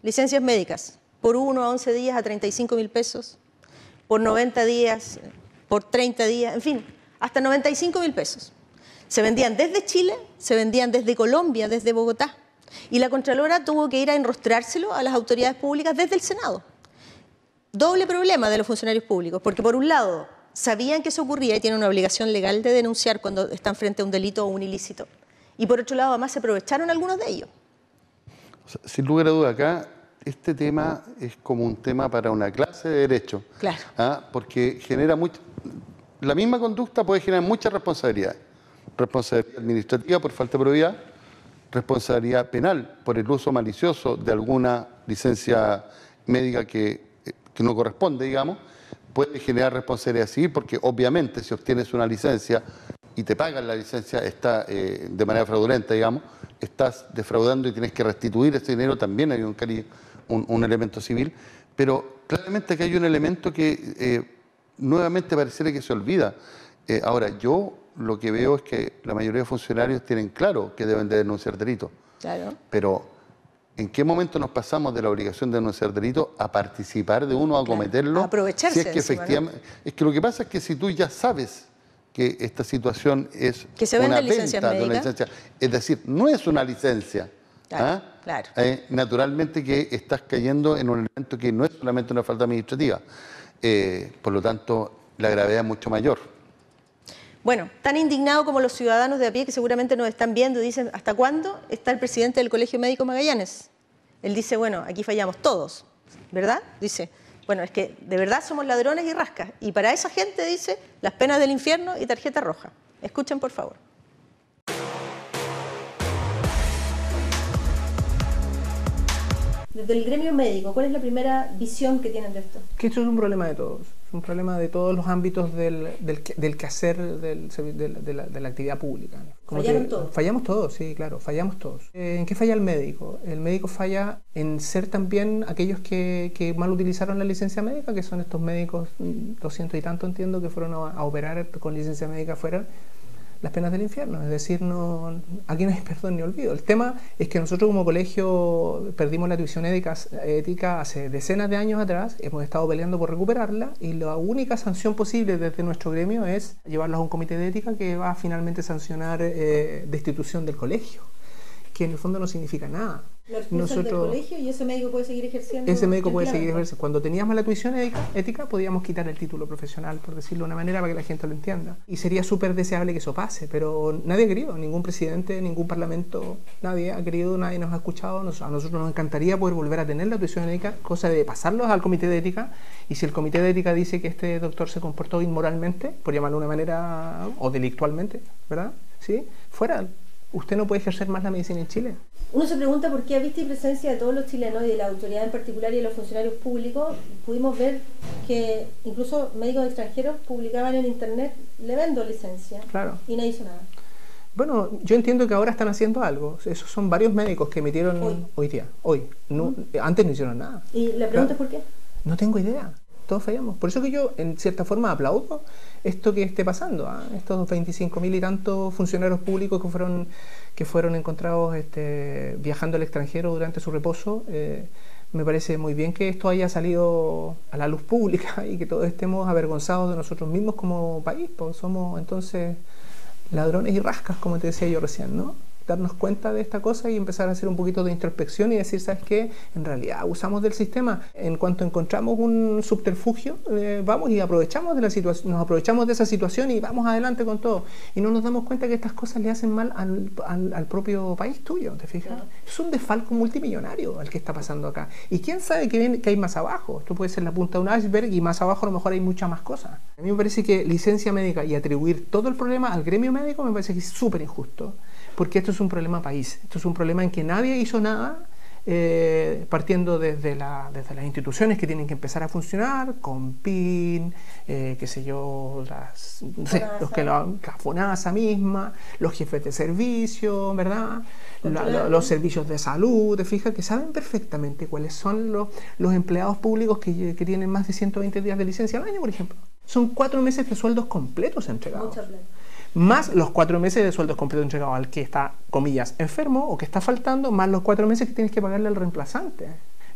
licencias médicas, por 1 a 11 días a 35.000 pesos, por 90 días, por 30 días, en fin, hasta 95.000 pesos. Se vendían desde Chile, se vendían desde Colombia, desde Bogotá. Y la Contralora tuvo que ir a enrostrárselo a las autoridades públicas desde el Senado. Doble problema de los funcionarios públicos, porque por un lado sabían que eso ocurría y tienen una obligación legal de denunciar cuando están frente a un delito o un ilícito. Y por otro lado, además, se aprovecharon algunos de ellos.
O sea, sin lugar a duda, acá este tema es como un tema para una clase de derecho.
Claro.
Porque genera la misma conducta puede generar muchas responsabilidades. Responsabilidad administrativa por falta de probidad, responsabilidad penal por el uso malicioso de alguna licencia médica que no corresponde, digamos. Puede generar responsabilidad civil porque obviamente si obtienes una licencia y te pagan la licencia de manera fraudulenta, digamos, estás defraudando y tienes que restituir ese dinero, también hay un elemento civil, pero claramente que hay un elemento que nuevamente pareciera que se olvida. Ahora, yo lo que veo es que la mayoría de funcionarios tienen claro que deben de denunciar delitos,
claro.
Pero ¿en qué momento nos pasamos de la obligación de denunciar delitos a participar de uno, a cometerlo?
A aprovecharse.
Si es que efectivamente, ¿no? Es que lo que pasa es que si tú ya sabes que esta situación es
que se
una
venta
de una licencia, es decir, no es una licencia.
Claro, claro.
Naturalmente que estás cayendo en un elemento que no es solamente una falta administrativa. Por lo tanto, la gravedad es mucho mayor.
Bueno, tan indignado como los ciudadanos de a pie que seguramente nos están viendo y dicen, ¿hasta cuándo está el presidente del Colegio Médico Magallanes? Él dice, bueno, aquí fallamos todos, ¿verdad? Dice, bueno, es que de verdad somos ladrones y rascas. Y para esa gente, dice, las penas del infierno y tarjeta roja. Escuchen, por favor. Desde el gremio médico, ¿cuál es la primera visión que tienen de esto?
Que esto es un problema de todos, es un problema de todos los ámbitos del quehacer de la actividad pública.
¿Fallaron todos?
Fallamos todos, sí, claro, fallamos todos. ¿En qué falla el médico? El médico falla en ser también aquellos que mal utilizaron la licencia médica, que son estos médicos, 200 y tanto entiendo, que fueron a operar con licencia médica fuera las penas del infierno, es decir, aquí no hay perdón ni olvido. El tema es que nosotros como colegio perdimos la tuición ética hace decenas de años atrás, hemos estado peleando por recuperarla y la única sanción posible desde nuestro gremio es llevarlos a un comité de ética que va a finalmente sancionar destitución del colegio, que en el fondo no significa nada.
Lo expulsan del colegio y ese médico puede seguir ejerciendo.
Ese médico puede seguir ejerciendo. Cuando teníamos la tuición ética podíamos quitar el título profesional, por decirlo de una manera, para que la gente lo entienda. Y sería súper deseable que eso pase, pero nadie ha querido, ningún presidente, ningún parlamento, nadie ha querido, nadie nos ha escuchado. A nosotros nos encantaría poder volver a tener la tuición ética, cosa de pasarlos al comité de ética, y si el comité de ética dice que este doctor se comportó inmoralmente, por llamarlo de una manera, o delictualmente, ¿verdad? ¿Sí? Fuera. Usted no puede ejercer más la medicina en Chile.
Uno se pregunta por qué a vista y presencia de todos los chilenos y de la autoridad en particular y de los funcionarios públicos, pudimos ver que incluso médicos extranjeros publicaban en internet, le vendo licencia,
claro,
y nadie hizo nada.
Bueno, yo entiendo que ahora están haciendo algo. Esos son varios médicos que emitieron hoy. No, antes no hicieron nada.
¿Y la pregunta es por qué?
No tengo idea. Todos fallamos. Por eso que yo, en cierta forma, aplaudo esto que esté pasando. Estos 25.000 y tantos funcionarios públicos que fueron encontrados viajando al extranjero durante su reposo. Me parece muy bien que esto haya salido a la luz pública y que todos estemos avergonzados de nosotros mismos como país. Pues somos entonces ladrones y rascas, como te decía yo recién, ¿no? Darnos cuenta de esta cosa y empezar a hacer un poquito de introspección y decir, ¿sabes qué? En realidad abusamos del sistema. En cuanto encontramos un subterfugio, vamos y aprovechamos de la situación, nos aprovechamos de esa situación y vamos adelante con todo. Y no nos damos cuenta que estas cosas le hacen mal al propio país tuyo, ¿te fijas? Claro. Es un desfalco multimillonario el que está pasando acá. Y quién sabe que hay más abajo. Esto puede ser la punta de un iceberg y más abajo a lo mejor hay muchas más cosas. A mí me parece que licencia médica y atribuir todo el problema al gremio médico me parece que es súper injusto. Porque esto es un problema país, esto es un problema en que nadie hizo nada, partiendo desde las instituciones que tienen que empezar a funcionar, con PIN, qué sé yo, la FONASA misma, los jefes de servicio, ¿verdad? Los servicios de salud, te fijas, que saben perfectamente cuáles son los empleados públicos que tienen más de 120 días de licencia al año, por ejemplo. Son 4 meses de sueldos completos entregados. Mucha plata. Más los 4 meses de sueldos completos entregados al que está, comillas, enfermo o que está faltando, más los 4 meses que tienes que pagarle al reemplazante.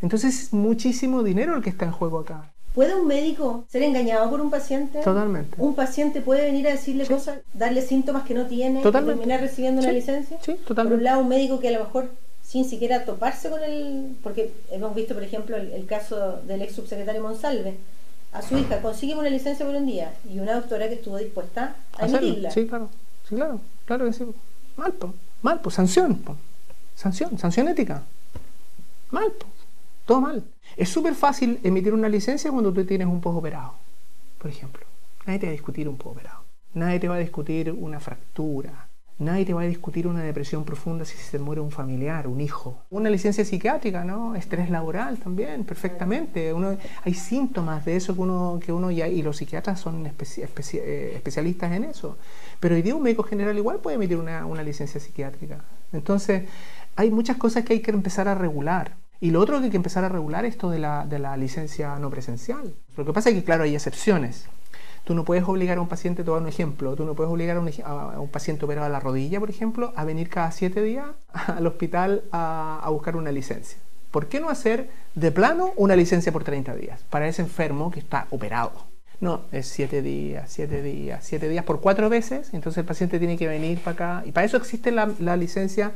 Entonces es muchísimo dinero el que está en juego acá.
¿Puede un médico ser engañado por un paciente?
Totalmente.
¿Un paciente puede venir a decirle cosas, darle síntomas que no tiene y terminar recibiendo una licencia?
Sí, totalmente.
Por un lado, un médico que a lo mejor sin siquiera toparse con él, porque hemos visto, por ejemplo, el caso del ex subsecretario Monsalve. A su hija, consígueme una licencia por un día, y una doctora que estuvo dispuesta a emitirla.
Sí, claro que sí. Mal, pues sanción ética. Mal, todo mal. Es súper fácil emitir una licencia cuando tú tienes un postoperado, por ejemplo. Nadie te va a discutir un postoperado. Nadie te va a discutir una fractura. Nadie te va a discutir una depresión profunda si se te muere un familiar, un hijo. Una licencia psiquiátrica, ¿no? Estrés laboral también, perfectamente. Hay síntomas de eso que uno ya, y los psiquiatras son especialistas en eso. Pero hoy día un médico general igual puede emitir una licencia psiquiátrica. Entonces, hay muchas cosas que hay que empezar a regular. Y lo otro que hay que empezar a regular es esto de la licencia no presencial. Lo que pasa es que, claro, hay excepciones. Tú no puedes obligar a un paciente, te voy a dar un ejemplo, tú no puedes obligar a un paciente operado a la rodilla, por ejemplo, a venir cada 7 días al hospital a buscar una licencia. ¿Por qué no hacer de plano una licencia por 30 días para ese enfermo que está operado? No, es 7 días por 4 veces, entonces el paciente tiene que venir para acá. Y para eso existe la licencia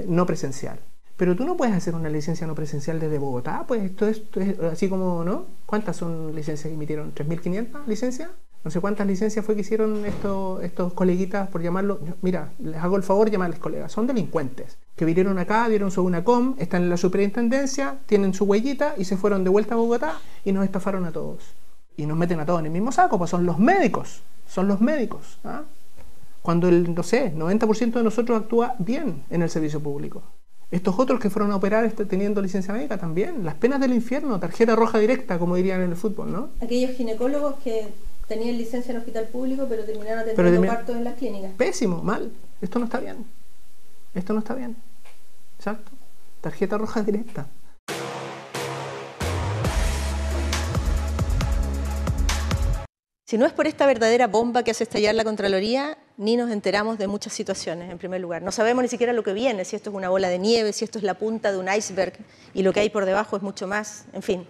no presencial. Pero tú no puedes hacer una licencia no presencial desde Bogotá, pues esto es así como, ¿no? ¿Cuántas son licencias que emitieron? ¿3.500 licencias? No sé cuántas licencias fue que hicieron estos coleguitas, por llamarlo. Mira, les hago el favor de llamarles colegas. Son delincuentes que vinieron acá, dieron su UNACOM, están en la superintendencia, tienen su huellita y se fueron de vuelta a Bogotá y nos estafaron a todos. Y nos meten a todos en el mismo saco, pues son los médicos. ¿Ah? cuando el, no sé, 90% de nosotros actúa bien en el servicio público. Estos otros que fueron a operar teniendo licencia médica también, las penas del infierno, tarjeta roja directa, como dirían en el fútbol, ¿no?
Aquellos ginecólogos que tenían licencia en hospital público, pero terminaron atendiendo partos en las clínicas.
Pésimo, mal. Esto no está bien. Esto no está bien. Exacto. Tarjeta roja directa.
Si no es por esta verdadera bomba que hace estallar la Contraloría, ni nos enteramos de muchas situaciones, en primer lugar. No sabemos ni siquiera lo que viene, si esto es una bola de nieve, si esto es la punta de un iceberg y lo que hay por debajo es mucho más, en fin.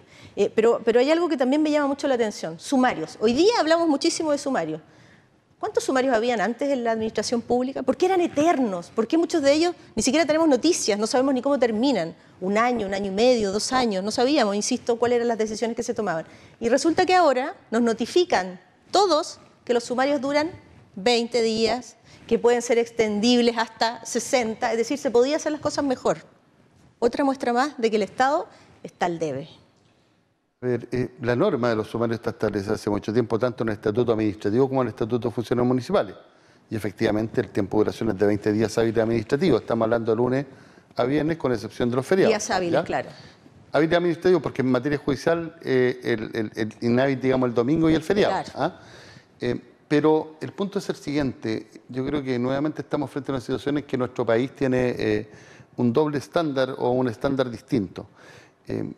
Pero hay algo que también me llama mucho la atención, sumarios. Hoy día hablamos muchísimo de sumarios. ¿Cuántos sumarios habían antes en la administración pública? ¿Por qué eran eternos? ¿Por qué muchos de ellos ni siquiera tenemos noticias? No sabemos ni cómo terminan. Un año y medio, 2 años. No sabíamos, insisto, cuáles eran las decisiones que se tomaban. Y resulta que ahora nos notifican todos que los sumarios duran 20 días, que pueden ser extendibles hasta 60. Es decir, se podía hacer las cosas mejor. Otra muestra más de que el Estado está al debe.
A ver, la norma de los sumarios está establecida hace mucho tiempo, tanto en el Estatuto Administrativo como en el Estatuto de Funcionarios Municipales. Y efectivamente el tiempo de duración es de 20 días hábiles administrativos. Estamos hablando de lunes a viernes, con excepción de los feriados.
Días hábiles, ¿ya? Claro.
Hábil administrativo porque en materia judicial el inhábil, digamos, el domingo y el feriado. Claro. Pero el punto es el siguiente. Yo creo que nuevamente estamos frente a una situación en que nuestro país tiene un doble estándar o un estándar distinto.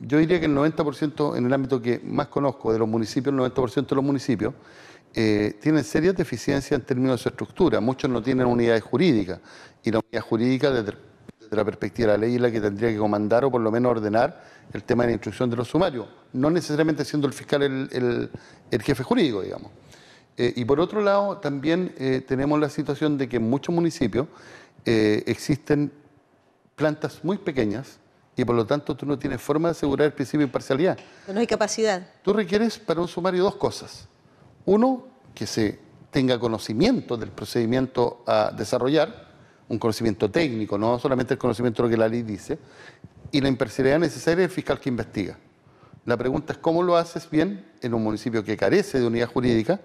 Yo diría que el 90%, en el ámbito que más conozco de los municipios, el 90% de los municipios tienen serias deficiencias en términos de su estructura. Muchos no tienen unidades jurídicas. Y la unidad jurídica, desde la perspectiva de la ley, es la que tendría que comandar o por lo menos ordenar el tema de la instrucción de los sumarios. No necesariamente siendo el fiscal el jefe jurídico, digamos. Y por otro lado, también tenemos la situación de que en muchos municipios existen plantas muy pequeñas y por lo tanto tú no tienes forma de asegurar el principio de imparcialidad.
No hay capacidad.
Tú requieres para un sumario 2 cosas. Uno, que se tenga conocimiento del procedimiento a desarrollar, un conocimiento técnico, no solamente el conocimiento de lo que la ley dice, y la imparcialidad necesaria del fiscal que investiga. La pregunta es cómo lo haces bien en un municipio que carece de unidad jurídica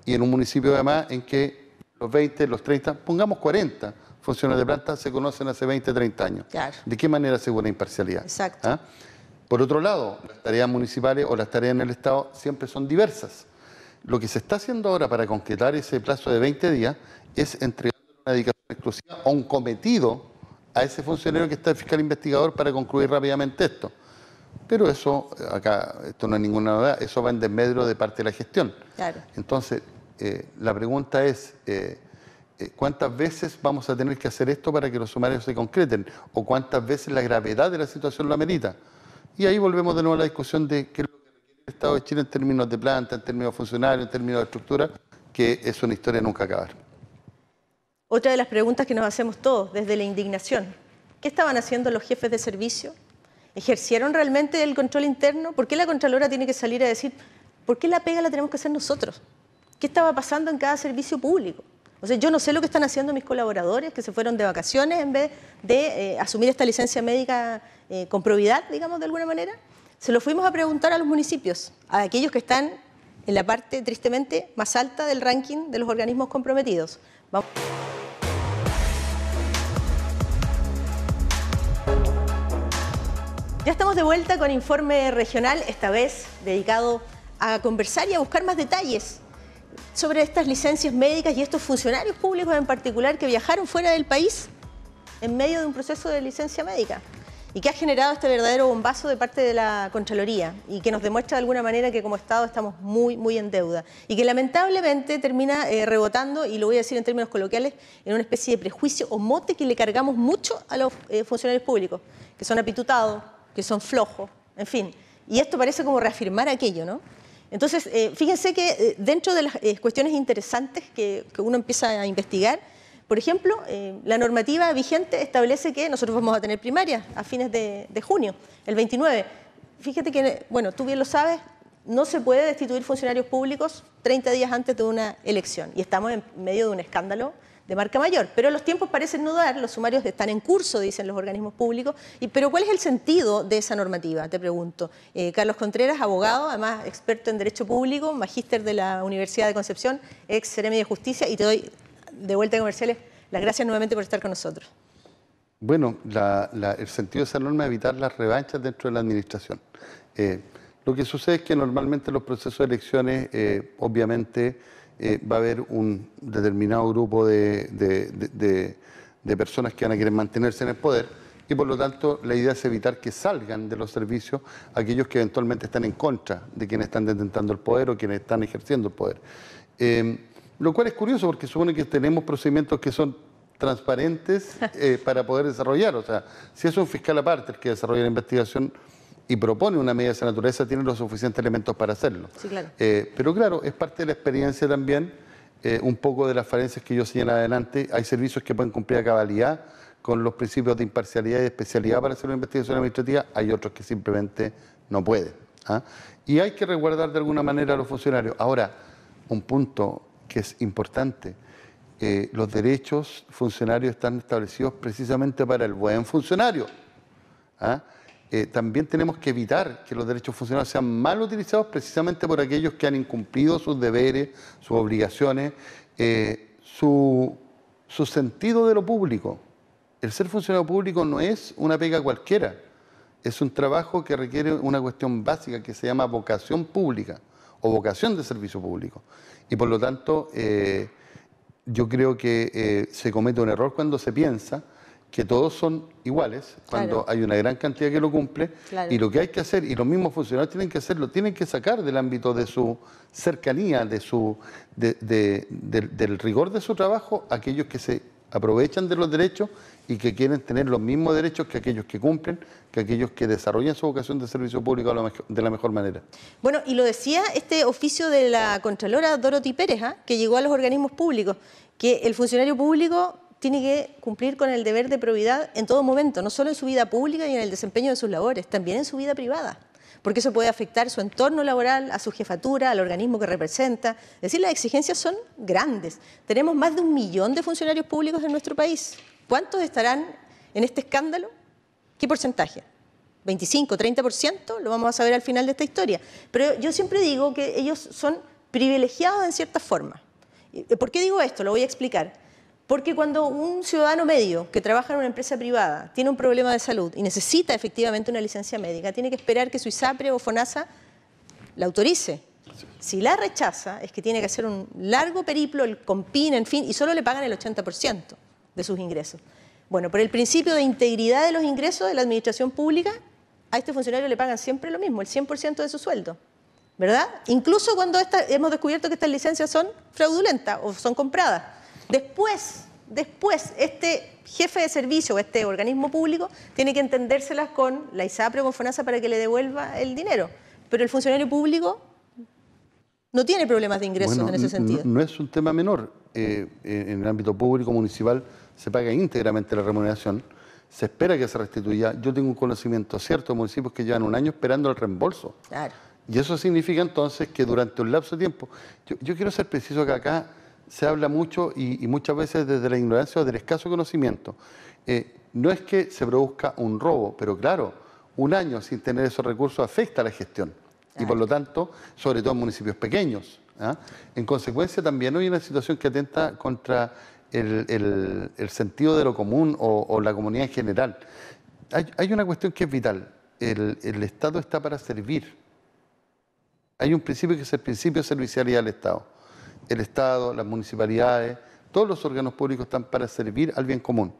y en un municipio además en que los 20, los 30, pongamos 40 funcionarios de planta se conocen hace 20, 30 años.
Claro.
¿De qué manera asegura imparcialidad?
Exacto. ¿Ah?
Por otro lado, las tareas municipales o las tareas en el Estado siempre son diversas. Lo que se está haciendo ahora para concretar ese plazo de 20 días es entregar una dedicación exclusiva a un cometido a ese funcionario que está el fiscal investigador para concluir rápidamente esto. Pero eso, acá, esto no es ninguna novedad, eso va en desmedro de parte de la gestión.
Claro.
Entonces, la pregunta es, ¿cuántas veces vamos a tener que hacer esto para que los sumarios se concreten? ¿O cuántas veces la gravedad de la situación lo amerita? Y ahí volvemos de nuevo a la discusión de qué es lo que requiere el Estado de Chile en términos de planta, en términos funcionarios, en términos de estructura, que es una historia nunca acabar.
Otra de las preguntas que nos hacemos todos, desde la indignación. ¿Qué estaban haciendo los jefes de servicio? ¿Ejercieron realmente el control interno? ¿Por qué la Contralora tiene que salir a decir, ¿por qué la pega la tenemos que hacer nosotros? ¿Qué estaba pasando en cada servicio público? O sea, yo no sé lo que están haciendo mis colaboradores que se fueron de vacaciones en vez de asumir esta licencia médica con probidad, digamos, de alguna manera. Se lo fuimos a preguntar a los municipios, a aquellos que están en la parte, tristemente, más alta del ranking de los organismos comprometidos. Vamos. Ya estamos de vuelta con Informe Regional, esta vez dedicado a conversar y a buscar más detalles sobre estas licencias médicas y estos funcionarios públicos en particular que viajaron fuera del país en medio de un proceso de licencia médica y que ha generado este verdadero bombazo de parte de la Contraloría y que nos demuestra de alguna manera que como Estado estamos muy en deuda y que lamentablemente termina rebotando, y lo voy a decir en términos coloquiales, en una especie de prejuicio o mote que le cargamos mucho a los funcionarios públicos, que son apitutados, que son flojos, en fin. Y esto parece como reafirmar aquello, ¿no? Entonces, fíjense que dentro de las cuestiones interesantes que uno empieza a investigar, por ejemplo, la normativa vigente establece que nosotros vamos a tener primarias a fines de junio, el 29. Fíjate que, bueno, tú bien lo sabes, no se puede destituir funcionarios públicos 30 días antes de una elección. Y estamos en medio de un escándalo de marca mayor, pero los tiempos parecen no dar, los sumarios están en curso, dicen los organismos públicos, pero ¿cuál es el sentido de esa normativa? Te pregunto. Carlos Contreras, abogado, además experto en Derecho Público, magíster de la Universidad de Concepción, ex seremi de Justicia, y te doy de vuelta a comerciales, las gracias nuevamente por estar con nosotros.
Bueno, el sentido de esa norma es evitar las revanchas dentro de la administración. Lo que sucede es que normalmente en los procesos de elecciones, obviamente, va a haber un determinado grupo de personas que van a querer mantenerse en el poder y por lo tanto la idea es evitar que salgan de los servicios aquellos que eventualmente están en contra de quienes están detentando el poder o quienes están ejerciendo el poder. Lo cual es curioso porque supone que tenemos procedimientos que son transparentes para poder desarrollar. O sea, si es un fiscal aparte el que desarrolla la investigación y propone una medida de esa naturaleza, tiene los suficientes elementos para hacerlo.
Sí, claro.
Pero claro, es parte de la experiencia también, un poco de las falencias que yo señalaba adelante. Hay servicios que pueden cumplir a cabalidad con los principios de imparcialidad y de especialidad para hacer una investigación administrativa, hay otros que simplemente no pueden. Y hay que resguardar de alguna manera a los funcionarios. Ahora, un punto que es importante, los derechos funcionarios están establecidos precisamente para el buen funcionario. También tenemos que evitar que los derechos funcionarios sean mal utilizados precisamente por aquellos que han incumplido sus deberes, sus obligaciones, su sentido de lo público. El ser funcionario público no es una pega cualquiera, es un trabajo que requiere una cuestión básica que se llama vocación pública o vocación de servicio público. Y por lo tanto, yo creo que se comete un error cuando se piensa que todos son iguales, cuando hay una gran cantidad que lo cumple, y lo que hay que hacer, y los mismos funcionarios tienen que hacerlo, tienen que sacar del ámbito de su cercanía, del rigor de su trabajo, aquellos que se aprovechan de los derechos y que quieren tener los mismos derechos que aquellos que cumplen, que aquellos que desarrollan su vocación de servicio público de la mejor manera.
Bueno, y lo decía este oficio de la Contralora Dorothy Pérez, que llegó a los organismos públicos, que el funcionario público tiene que cumplir con el deber de probidad en todo momento, no solo en su vida pública y en el desempeño de sus labores, también en su vida privada, porque eso puede afectar su entorno laboral, a su jefatura, al organismo que representa. Es decir, las exigencias son grandes. Tenemos más de 1 millón de funcionarios públicos en nuestro país. ¿Cuántos estarán en este escándalo? ¿Qué porcentaje? ¿25, 30%? Lo vamos a saber al final de esta historia. Pero yo siempre digo que ellos son privilegiados en cierta forma. ¿Por qué digo esto? Lo voy a explicar. Porque cuando un ciudadano medio que trabaja en una empresa privada tiene un problema de salud y necesita efectivamente una licencia médica, tiene que esperar que su ISAPRE o FONASA la autorice. Si la rechaza, es que tiene que hacer un largo periplo, el COMPIN, en fin, y solo le pagan el 80% de sus ingresos. Bueno, por el principio de integridad de los ingresos de la administración pública, a este funcionario le pagan siempre lo mismo, el 100% de su sueldo, ¿verdad? Incluso cuando hemos descubierto que estas licencias son fraudulentas o son compradas. Después, este jefe de servicio o este organismo público tiene que entendérselas con la ISAPRE o con FONASA para que le devuelva el dinero. Pero el funcionario público no tiene problemas de ingresos en ese sentido.
No es un tema menor. En el ámbito público municipal se paga íntegramente la remuneración. Se espera que se restituya. Yo tengo un conocimiento cierto de municipios que llevan 1 año esperando el reembolso.
Claro.
Y eso significa entonces que durante un lapso de tiempo... Yo quiero ser preciso que acá se habla mucho y muchas veces desde la ignorancia o del escaso conocimiento. No es que se produzca un robo, pero claro, 1 año sin tener esos recursos afecta a la gestión. Y por lo tanto, sobre todo en municipios pequeños. En consecuencia, también hay una situación que atenta contra el sentido de lo común o la comunidad en general. Hay una cuestión que es vital. El Estado está para servir. Hay un principio que es el principio de servicialidad del Estado. El Estado, las municipalidades, todos los órganos públicos están para servir al bien común.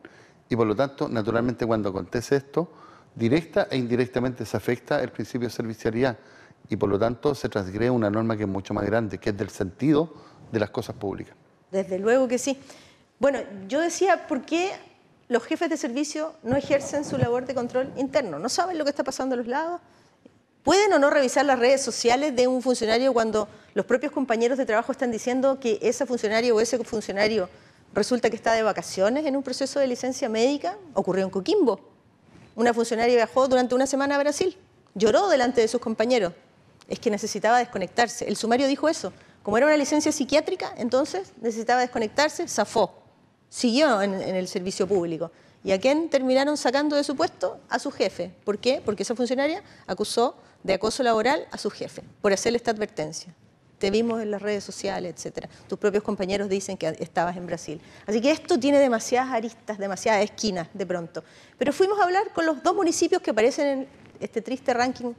Y por lo tanto, naturalmente, cuando acontece esto, directa e indirectamente se afecta el principio de servicialidad. Y por lo tanto, se transgrede una norma que es mucho más grande, que es del sentido de las cosas públicas.
Desde luego que sí. Bueno, yo decía, ¿por qué los jefes de servicio no ejercen su labor de control interno? ¿No saben lo que está pasando a los lados? ¿Pueden o no revisar las redes sociales de un funcionario cuando los propios compañeros de trabajo están diciendo que ese funcionario o ese funcionario resulta que está de vacaciones en un proceso de licencia médica? Ocurrió en Coquimbo. Una funcionaria viajó durante 1 semana a Brasil. Lloró delante de sus compañeros. Es que necesitaba desconectarse. El sumario dijo eso. Como era una licencia psiquiátrica, entonces necesitaba desconectarse, zafó. Siguió en el servicio público. ¿Y a quién terminaron sacando de su puesto? A su jefe. ¿Por qué? Porque esa funcionaria acusó de acoso laboral a su jefe por hacerle esta advertencia. te vimos en las redes sociales, etcétera. Tus propios compañeros dicen que estabas en Brasil. Así que esto tiene demasiadas aristas, demasiadas esquinas de pronto. Pero fuimos a hablar con los 2 municipios que aparecen en este triste ranking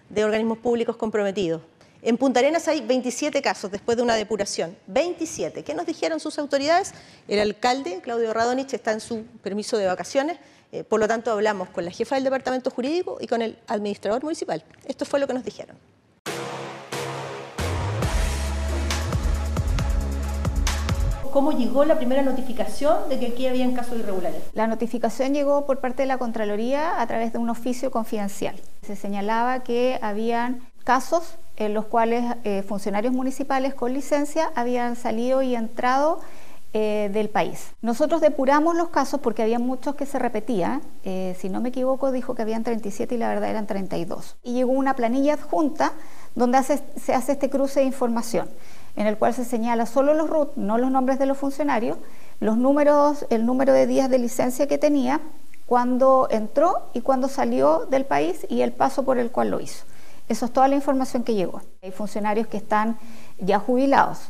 de organismos públicos comprometidos. En Punta Arenas hay 27 casos después de una depuración. 27. ¿Qué nos dijeron sus autoridades? El alcalde, Claudio Radonich, está en su permiso de vacaciones. Por lo tanto, hablamos con la jefa del departamento jurídico y con el administrador municipal. Esto fue lo que nos dijeron. ¿Cómo llegó la primera notificación de que aquí habían casos irregulares?
La notificación llegó por parte de la Contraloría a través de un oficio confidencial. Se señalaba que habían casos en los cuales funcionarios municipales con licencia habían salido y entrado del país. Nosotros depuramos los casos porque había muchos que se repetían. Si no me equivoco, dijo que habían 37 y la verdad eran 32. Y llegó una planilla adjunta donde se hace este cruce de información, en el cual se señala solo los RUT, no los nombres de los funcionarios, los números, el número de días de licencia que tenía, cuándo entró y cuándo salió del país y el paso por el cual lo hizo. Eso es toda la información que llegó. Hay funcionarios que están ya jubilados,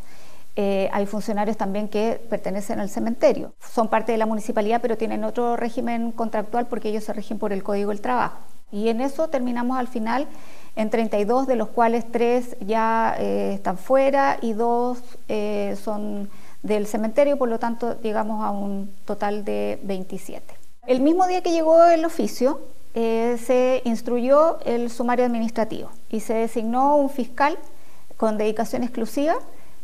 hay funcionarios también que pertenecen al cementerio, son parte de la municipalidad pero tienen otro régimen contractual porque ellos se rigen por el Código del Trabajo. Y en eso terminamos al final en 32, de los cuales 3 ya están fuera y 2 son del cementerio, por lo tanto llegamos a un total de 27. El mismo día que llegó el oficio, se instruyó el sumario administrativo y se designó un fiscal con dedicación exclusiva,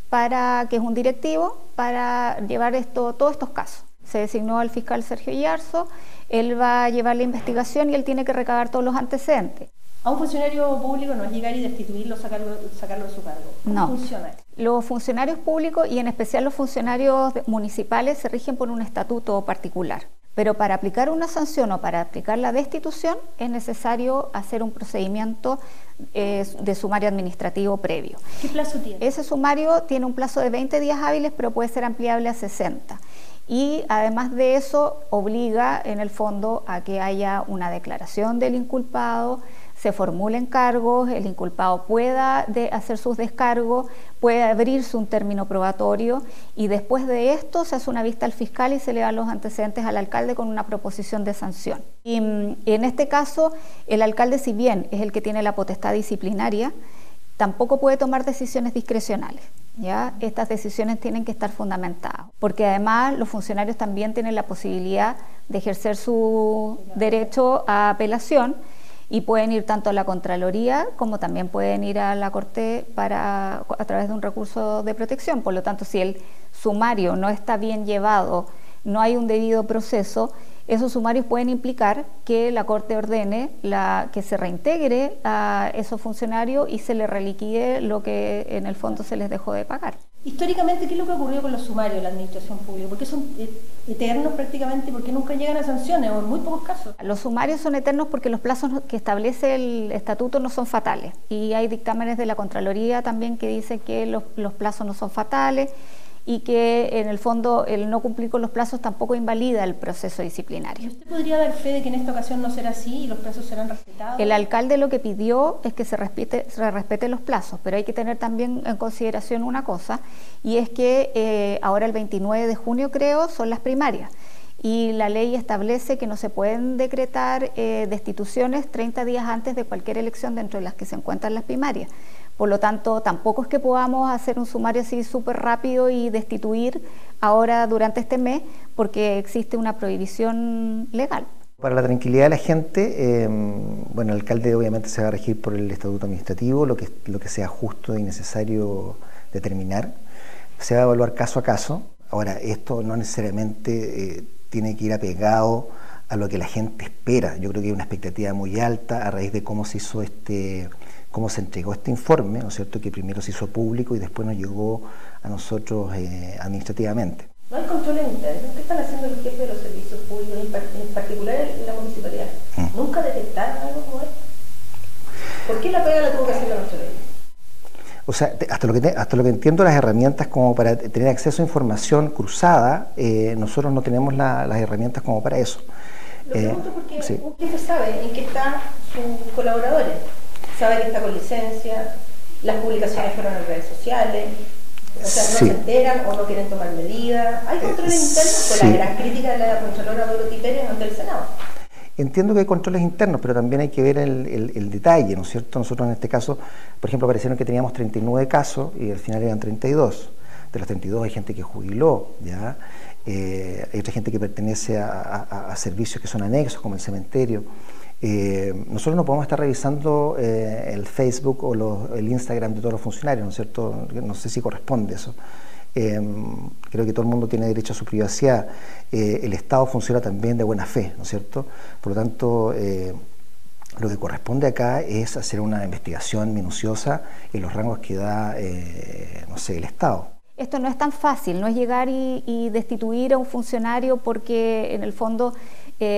que es un directivo, para llevar todos estos casos. Se designó al fiscal Sergio Yarzo, él va a llevar la investigación y él tiene que recabar todos los antecedentes.
A un funcionario público no es llegar y destituirlo, sacarlo de su cargo. ¿Cómo funciona esto?
Los funcionarios públicos y en especial los funcionarios municipales se rigen por un estatuto particular. Pero para aplicar una sanción o para aplicar la destitución es necesario hacer un procedimiento de sumario administrativo previo.
¿Qué plazo tiene?
Ese sumario tiene un plazo de 20 días hábiles, pero puede ser ampliable a 60. Y además de eso obliga en el fondo a que haya una declaración del inculpado, se formulen cargos, el inculpado pueda hacer sus descargos, puede abrirse un término probatorio y después de esto se hace una vista al fiscal y se le dan los antecedentes al alcalde con una proposición de sanción. Y en este caso, el alcalde, si bien es el que tiene la potestad disciplinaria, tampoco puede tomar decisiones discrecionales. ¿Ya? Estas decisiones tienen que estar fundamentadas, porque además los funcionarios también tienen la posibilidad de ejercer su derecho a apelación y pueden ir tanto a la Contraloría como también pueden ir a la Corte a través de un recurso de protección. Por lo tanto, si el sumario no está bien llevado, no hay un debido proceso, esos sumarios pueden implicar que la Corte ordene que se reintegre a esos funcionarios y se les reliquide lo que en el fondo se les dejó de pagar.
Históricamente, ¿qué es lo que ocurrió con los sumarios de la administración pública? ¿Por qué son eternos prácticamente? ¿Por qué nunca llegan a sanciones o en muy pocos casos?
Los sumarios son eternos porque los plazos que establece el estatuto no son fatales. Y hay dictámenes de la Contraloría también que dicen que los plazos no son fatales y que en el fondo el no cumplir con los plazos tampoco invalida el proceso disciplinario.
¿Usted podría dar fe de que en esta ocasión no será así y los plazos serán respetados?
El alcalde lo que pidió es que se respeten los plazos, pero hay que tener también en consideración una cosa, y es que ahora el 29 de junio creo son las primarias, y la ley establece que no se pueden decretar destituciones 30 días antes de cualquier elección dentro de las que se encuentran las primarias. Por lo tanto, tampoco es que podamos hacer un sumario así súper rápido y destituir ahora durante este mes, porque existe una prohibición legal.
Para la tranquilidad de la gente, bueno, el alcalde obviamente se va a regir por el estatuto administrativo, lo que sea justo y necesario determinar. Se va a evaluar caso a caso. Ahora, esto no necesariamente tiene que ir apegado a lo que la gente espera. Yo creo que hay una expectativa muy alta a raíz de cómo se hizo cómo se entregó este informe, ¿no es cierto?, que primero se hizo público y después nos llegó a nosotros administrativamente.
No hay control interno. ¿Qué están haciendo los jefes de los servicios públicos, en particular en la municipalidad? ¿Nunca detectaron algo como esto? ¿Por qué la pega la tuvo que hacer la Contraloría?
O sea, hasta lo que entiendo, las herramientas como para tener acceso a información cruzada, nosotros no tenemos las herramientas como para eso.
Lo pregunto porque un jefe sabe en qué están sus colaboradores. Sabe que está con licencia, Las publicaciones fueron en redes sociales, o sea, no se enteran o no quieren tomar medidas. ¿Hay controles internos? Con la gran crítica de la Contralora Dorothy Pérez ante el Senado.
Entiendo que hay controles internos, pero también hay que ver el detalle, ¿no es cierto? Nosotros en este caso, por ejemplo, aparecieron que teníamos 39 casos y al final eran 32. De los 32 hay gente que jubiló, ¿ya? Hay otra gente que pertenece a servicios que son anexos, como el cementerio. Nosotros no podemos estar revisando el Facebook o el Instagram de todos los funcionarios, ¿no es cierto? No sé si corresponde eso. Creo que todo el mundo tiene derecho a su privacidad. El Estado funciona también de buena fe, ¿no es cierto? Por lo tanto, lo que corresponde acá es hacer una investigación minuciosa en los rangos que da, no sé, el Estado.
Esto no es tan fácil, no es llegar y destituir a un funcionario porque en el fondo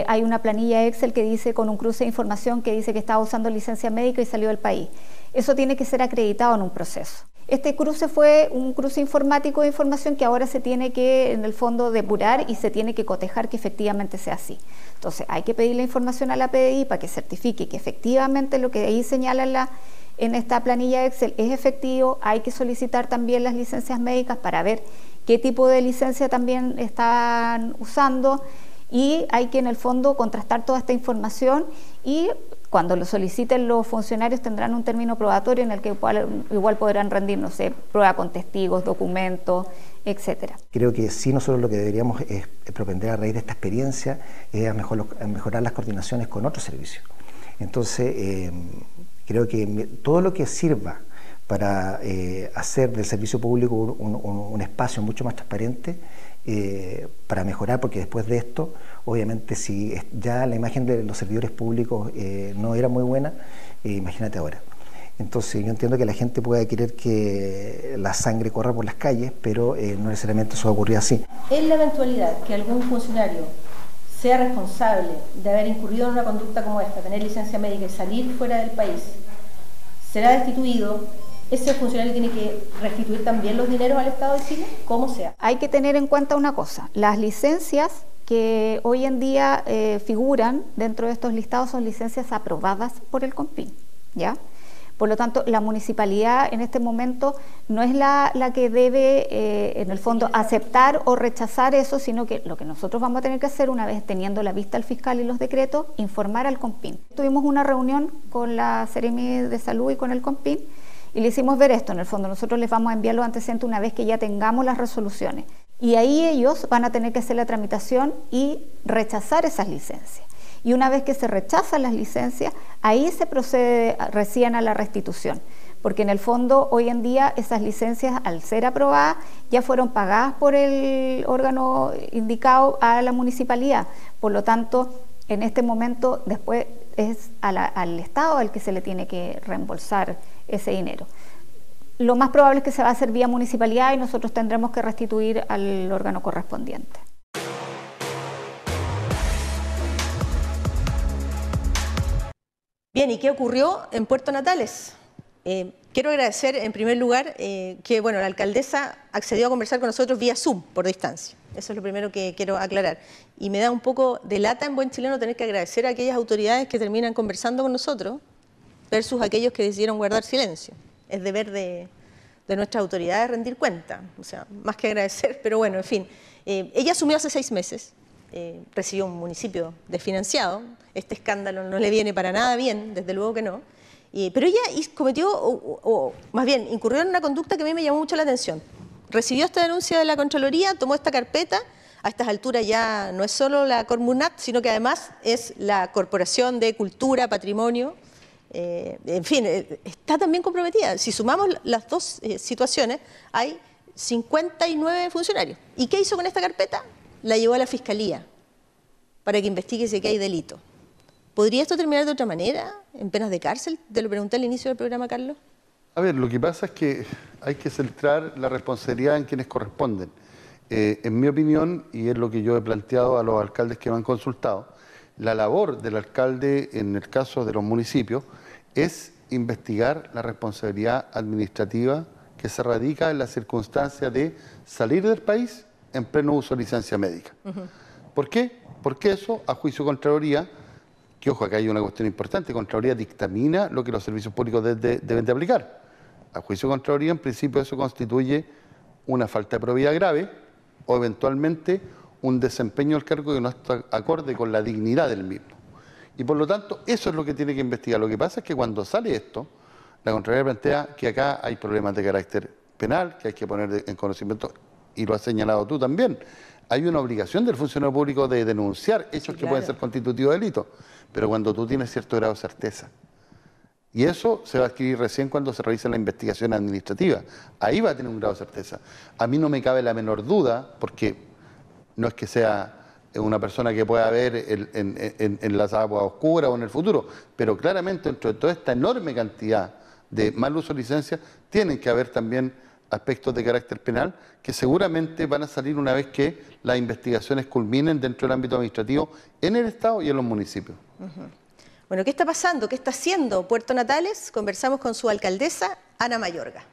hay una planilla Excel que dice con un cruce de información que dice que estaba usando licencia médica y salió del país. Eso tiene que ser acreditado en un proceso. Este cruce fue un cruce informático de información que ahora se tiene que, en el fondo, depurar y se tiene que cotejar que efectivamente sea así. Entonces, hay que pedir la información a la PDI para que certifique que efectivamente lo que ahí señala en esta planilla Excel es efectivo. Hay que solicitar también las licencias médicas para ver qué tipo de licencia también están usando y hay que, en el fondo, contrastar toda esta información y cuando lo soliciten los funcionarios tendrán un término probatorio en el que igual podrán rendir, no sé, prueba con testigos, documentos, etcétera.
Creo que sí, nosotros lo que deberíamos es propender a raíz de esta experiencia es a mejorar las coordinaciones con otros servicios. Entonces, creo que todo lo que sirva para hacer del servicio público un espacio mucho más transparente, para mejorar, porque después de esto, obviamente, si ya la imagen de los servidores públicos no era muy buena, imagínate ahora. Entonces, yo entiendo que la gente pueda querer que la sangre corra por las calles, pero no necesariamente eso va a ocurrir así.
En la eventualidad que algún funcionario sea responsable de haber incurrido en una conducta como esta, tener licencia médica y salir fuera del país, será destituido. ¿Ese funcionario tiene que restituir también los dineros al Estado de Chile? ¿Cómo sea?
Hay que tener en cuenta una cosa, las licencias que hoy en día figuran dentro de estos listados son licencias aprobadas por el CONPIN, ¿ya? Por lo tanto, la municipalidad en este momento no es la que debe, en el fondo, aceptar o rechazar eso, sino que lo que nosotros vamos a tener que hacer, una vez teniendo la vista al fiscal y los decretos, informar al CONPIN. Tuvimos una reunión con la Seremi de Salud y con el CONPIN, y le hicimos ver esto. En el fondo nosotros les vamos a enviar los antecedentes una vez que ya tengamos las resoluciones y ahí ellos van a tener que hacer la tramitación y rechazar esas licencias, y una vez que se rechazan las licencias ahí se procede recién a la restitución, porque en el fondo hoy en día esas licencias, al ser aprobadas, ya fueron pagadas por el órgano indicado a la municipalidad. Por lo tanto, en este momento después es al Estado al que se le tiene que reembolsar ese dinero. Lo más probable es que se va a hacer vía municipalidad y nosotros tendremos que restituir al órgano correspondiente.
Bien, ¿y qué ocurrió en Puerto Natales? Quiero agradecer en primer lugar que la alcaldesa accedió a conversar con nosotros vía Zoom, por distancia. Eso es lo primero que quiero aclarar. Y me da un poco de lata en buen chileno tener que agradecer a aquellas autoridades que terminan conversando con nosotros versus aquellos que decidieron guardar silencio. Es deber de nuestras autoridades rendir cuenta, o sea, más que agradecer, pero bueno, en fin. Ella asumió hace 6 meses, recibió un municipio desfinanciado, este escándalo no le viene para nada bien, desde luego que no, pero ella cometió, o más bien, incurrió en una conducta que a mí me llamó mucho la atención. Recibió esta denuncia de la Contraloría, tomó esta carpeta, a estas alturas ya no es solo la Cormunat, sino que además es la Corporación de Cultura, Patrimonio. En fin, está también comprometida. Si sumamos las dos situaciones, hay 59 funcionarios. ¿Y qué hizo con esta carpeta? La llevó a la Fiscalía para que investigue si aquí hay delito. ¿Podría esto terminar de otra manera, en penas de cárcel? Te lo pregunté al inicio del programa, Carlos.
A ver, lo que pasa es que hay que centrar la responsabilidad en quienes corresponden. En mi opinión, y es lo que yo he planteado a los alcaldes que me han consultado, la labor del alcalde en el caso de los municipios es investigar la responsabilidad administrativa que se radica en la circunstancia de salir del país en pleno uso de licencia médica. ¿Por qué? Porque eso, a juicio de Contraloría, que ojo, acá hay una cuestión importante, Contraloría dictamina lo que los servicios públicos deben de aplicar. A juicio de Contraloría, en principio eso constituye una falta de probidad grave o eventualmente un desempeño del cargo que no está acorde con la dignidad del mismo. Y por lo tanto, eso es lo que tiene que investigar. Lo que pasa es que cuando sale esto, la Contraloría plantea que acá hay problemas de carácter penal, que hay que poner en conocimiento, y lo has señalado tú también. Hay una obligación del funcionario público de denunciar hechos que pueden ser constitutivos de delito, pero cuando tú tienes cierto grado de certeza. Y eso se va a adquirir recién cuando se realice la investigación administrativa. Ahí va a tener un grado de certeza. A mí no me cabe la menor duda, porque no es que sea una persona que pueda haber en las aguas oscuras o en el futuro, pero claramente dentro de toda esta enorme cantidad de mal uso de licencias, tienen que haber también aspectos de carácter penal que seguramente van a salir una vez que las investigaciones culminen dentro del ámbito administrativo en el Estado y en los municipios.
Bueno, ¿qué está pasando? ¿Qué está haciendo Puerto Natales? Conversamos con su alcaldesa, Ana Mayorga.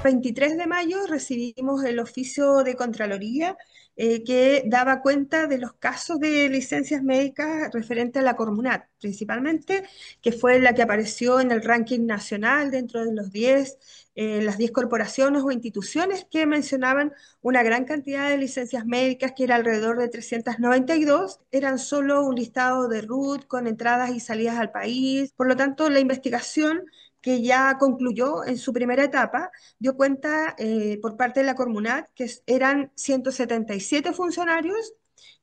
El 23 de mayo recibimos el oficio de Contraloría que daba cuenta de los casos de licencias médicas referente a la Cormunat, principalmente, que fue la que apareció en el ranking nacional dentro de los las 10 corporaciones o instituciones que mencionaban una gran cantidad de licencias médicas, que era alrededor de 392, eran solo un listado de RUT con entradas y salidas al país. Por lo tanto, la investigación, que ya concluyó en su primera etapa, dio cuenta por parte de la Cormunat que eran 177 funcionarios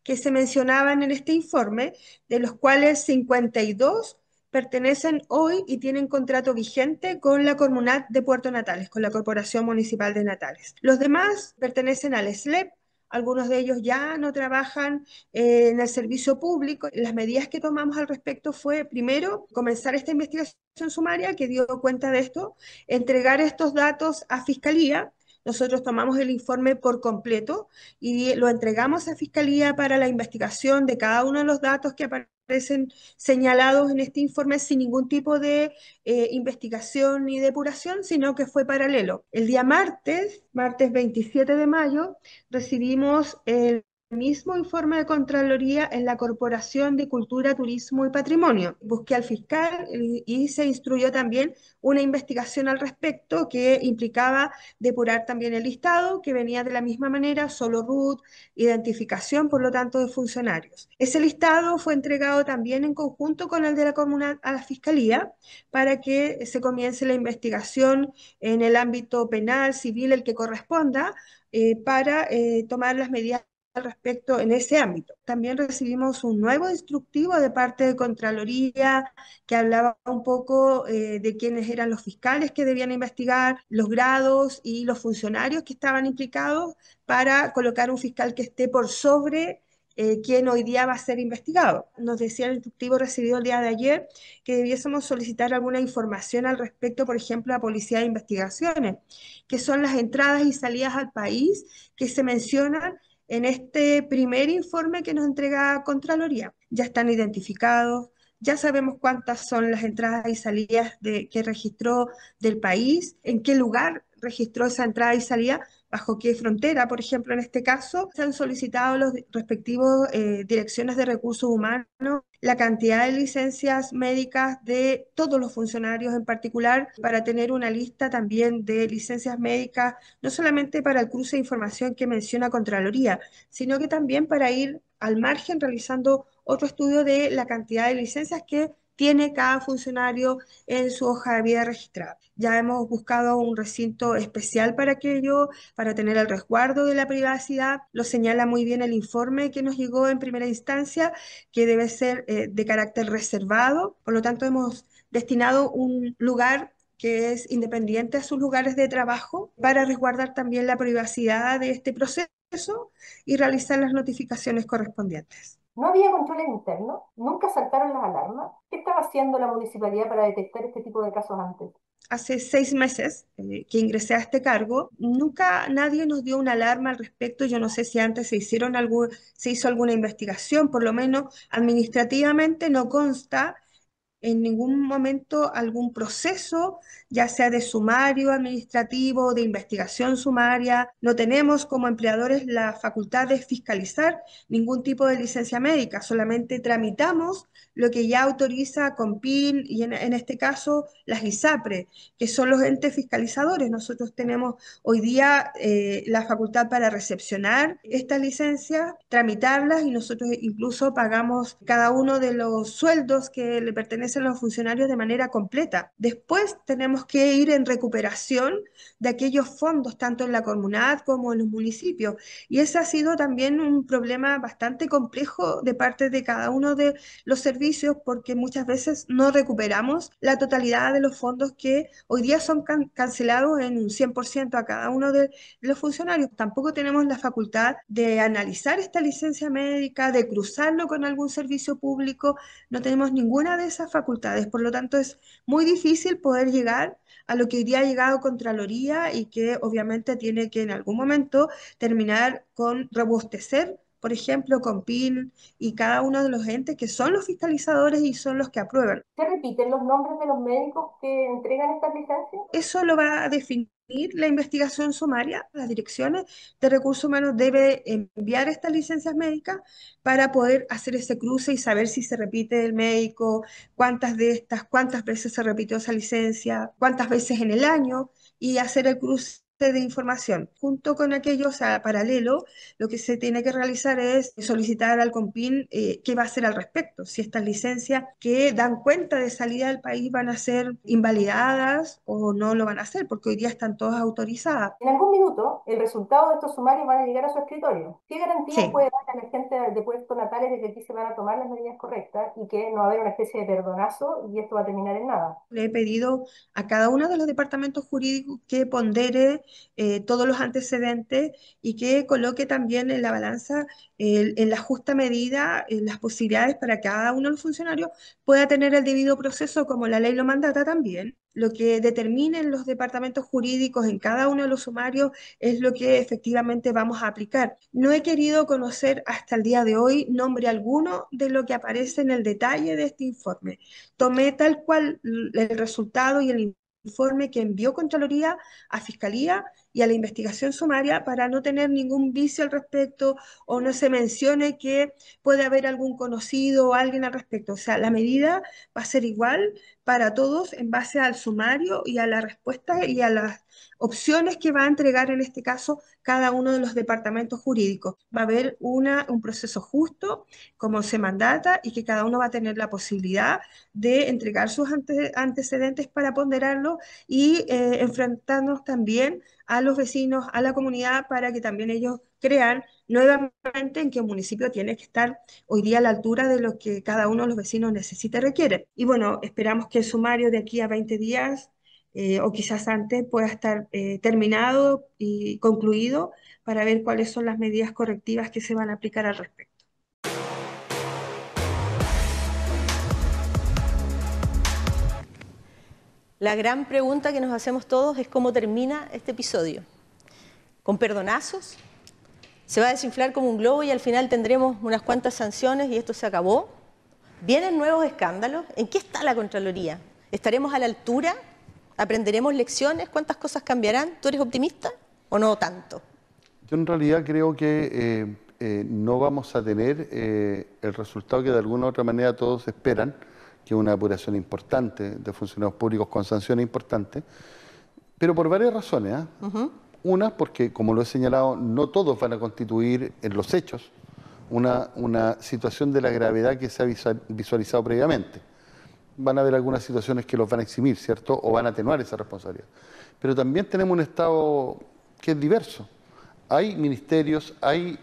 que se mencionaban en este informe, de los cuales 52 pertenecen hoy y tienen contrato vigente con la Cormunat de Puerto Natales, con la Corporación Municipal de Natales. Los demás pertenecen al SLEP. Algunos de ellos ya no trabajan en el servicio público. Las medidas que tomamos al respecto fue, primero, comenzar esta investigación sumaria que dio cuenta de esto, entregar estos datos a Fiscalía. Nosotros tomamos el informe por completo y lo entregamos a Fiscalía para la investigación de cada uno de los datos que aparecen señalados en este informe, sin ningún tipo de investigación ni depuración, sino que fue paralelo. El día martes 27 de mayo, recibimos el mismo informe de Contraloría en la Corporación de Cultura, Turismo y Patrimonio. Busqué al fiscal y se instruyó también una investigación al respecto que implicaba depurar también el listado, que venía de la misma manera, solo RUT, identificación, por lo tanto, de funcionarios. Ese listado fue entregado también en conjunto con el de la Cormunat a la Fiscalía para que se comience la investigación en el ámbito penal, civil, el que corresponda, para tomar las medidas al respecto en ese ámbito. También recibimos un nuevo instructivo de parte de Contraloría que hablaba un poco de quiénes eran los fiscales que debían investigar, los grados y los funcionarios que estaban implicados para colocar un fiscal que esté por sobre quien hoy día va a ser investigado. Nos decía el instructivo recibido el día de ayer que debiésemos solicitar alguna información al respecto, por ejemplo, a Policía de Investigaciones, que son las entradas y salidas al país que se mencionan en este primer informe que nos entrega Contraloría. Ya están identificados, ya sabemos cuántas son las entradas y salidas que registró del país, en qué lugar registró esa entrada y salida, bajo qué frontera, por ejemplo, en este caso. Se han solicitado los respectivos direcciones de recursos humanos, la cantidad de licencias médicas de todos los funcionarios en particular, para tener una lista también de licencias médicas, no solamente para el cruce de información que menciona Contraloría, sino que también para ir al margen realizando otro estudio de la cantidad de licencias que tiene cada funcionario en su hoja de vida registrada. Ya hemos buscado un recinto especial para aquello, para tener el resguardo de la privacidad. Lo señala muy bien el informe que nos llegó en primera instancia, que debe ser de carácter reservado. Por lo tanto, hemos destinado un lugar que es independiente a sus lugares de trabajo para resguardar también la privacidad de este proceso y realizar las notificaciones correspondientes.
No había controles internos, nunca saltaron las alarmas. ¿Qué estaba haciendo la municipalidad para detectar este tipo de casos antes?
Hace 6 meses que ingresé a este cargo, nunca nadie nos dio una alarma al respecto. Yo no sé si antes se hizo alguna investigación, por lo menos administrativamente no consta en ningún momento algún proceso, ya sea de sumario administrativo, de investigación sumaria. No tenemos como empleadores la facultad de fiscalizar ningún tipo de licencia médica, solamente tramitamos lo que ya autoriza CONPIN y en este caso las ISAPRE, que son los entes fiscalizadores. Nosotros tenemos hoy día la facultad para recepcionar estas licencias, tramitarlas, y nosotros incluso pagamos cada uno de los sueldos que le pertenecen a los funcionarios de manera completa. Después tenemos que ir en recuperación de aquellos fondos, tanto en la comunidad como en los municipios. Y ese ha sido también un problema bastante complejo de parte de cada uno de los servicios, porque muchas veces no recuperamos la totalidad de los fondos que hoy día son cancelados en un 100% a cada uno de los funcionarios. Tampoco tenemos la facultad de analizar esta licencia médica, de cruzarlo con algún servicio público. No tenemos ninguna de esas facultades. Por lo tanto, es muy difícil poder llegar a lo que hoy día ha llegado Contraloría, y que obviamente tiene que en algún momento terminar con robustecer, por ejemplo, CONPIN y cada uno de los entes que son los fiscalizadores y son los que aprueban.
¿Se repiten los nombres de los médicos que entregan estas licencias?
Eso lo va a definir la investigación sumaria. Las direcciones de recursos humanos deben enviar estas licencias médicas para poder hacer ese cruce y saber si se repite el médico, cuántas veces se repitió esa licencia, cuántas veces en el año, y hacer el cruce de información. Junto con aquello, o sea, paralelo, lo que se tiene que realizar es solicitar al CONPIN qué va a hacer al respecto, si estas licencias que dan cuenta de salida del país van a ser invalidadas o no lo van a hacer, porque hoy día están todas autorizadas.
En algún minuto, el resultado de estos sumarios van a llegar a su escritorio. ¿Qué garantías puede dar a la gente de puestos natales de que aquí se van a tomar las medidas correctas y que no va a haber una especie de perdonazo y esto va a terminar en nada?
Le he pedido a cada uno de los departamentos jurídicos que pondere todos los antecedentes y que coloque también en la balanza, en la justa medida, las posibilidades para que cada uno de los funcionarios pueda tener el debido proceso como la ley lo mandata también. Lo que determinen los departamentos jurídicos en cada uno de los sumarios es lo que efectivamente vamos a aplicar. No he querido conocer hasta el día de hoy nombre alguno de lo que aparece en el detalle de este informe. Tomé tal cual el resultado y el informe que envió Contraloría a Fiscalía y a la investigación sumaria para no tener ningún vicio al respecto, o no se mencione que puede haber algún conocido o alguien al respecto. O sea, la medida va a ser igual para todos en base al sumario y a la respuesta y a las opciones que va a entregar en este caso cada uno de los departamentos jurídicos. Va a haber un proceso justo, como se mandata, y que cada uno va a tener la posibilidad de entregar sus antecedentes para ponderarlo y enfrentarnos también a los vecinos, a la comunidad, para que también ellos crean nuevamente en que un municipio tiene que estar hoy día a la altura de lo que cada uno de los vecinos necesita y requiere. Y bueno, esperamos que el sumario de aquí a 20 días o quizás antes pueda estar terminado y concluido para ver cuáles son las medidas correctivas que se van a aplicar al respecto.
La gran pregunta que nos hacemos todos es cómo termina este episodio. ¿Con perdonazos? ¿Se va a desinflar como un globo y al final tendremos unas cuantas sanciones y esto se acabó? ¿Vienen nuevos escándalos? ¿En qué está la Contraloría? ¿Estaremos a la altura? ¿Aprenderemos lecciones? ¿Cuántas cosas cambiarán? ¿Tú eres optimista o no tanto?
Yo en realidad creo que no vamos a tener el resultado que de alguna u otra manera todos esperan, que es una apuración importante de funcionarios públicos con sanciones importantes, pero por varias razones. Una, porque, como lo he señalado, no todos van a constituir en los hechos una situación de la gravedad que se ha visualizado previamente. Van a haber algunas situaciones que los van a eximir, ¿cierto?, o van a atenuar esa responsabilidad. Pero también tenemos un Estado que es diverso. Hay ministerios, hay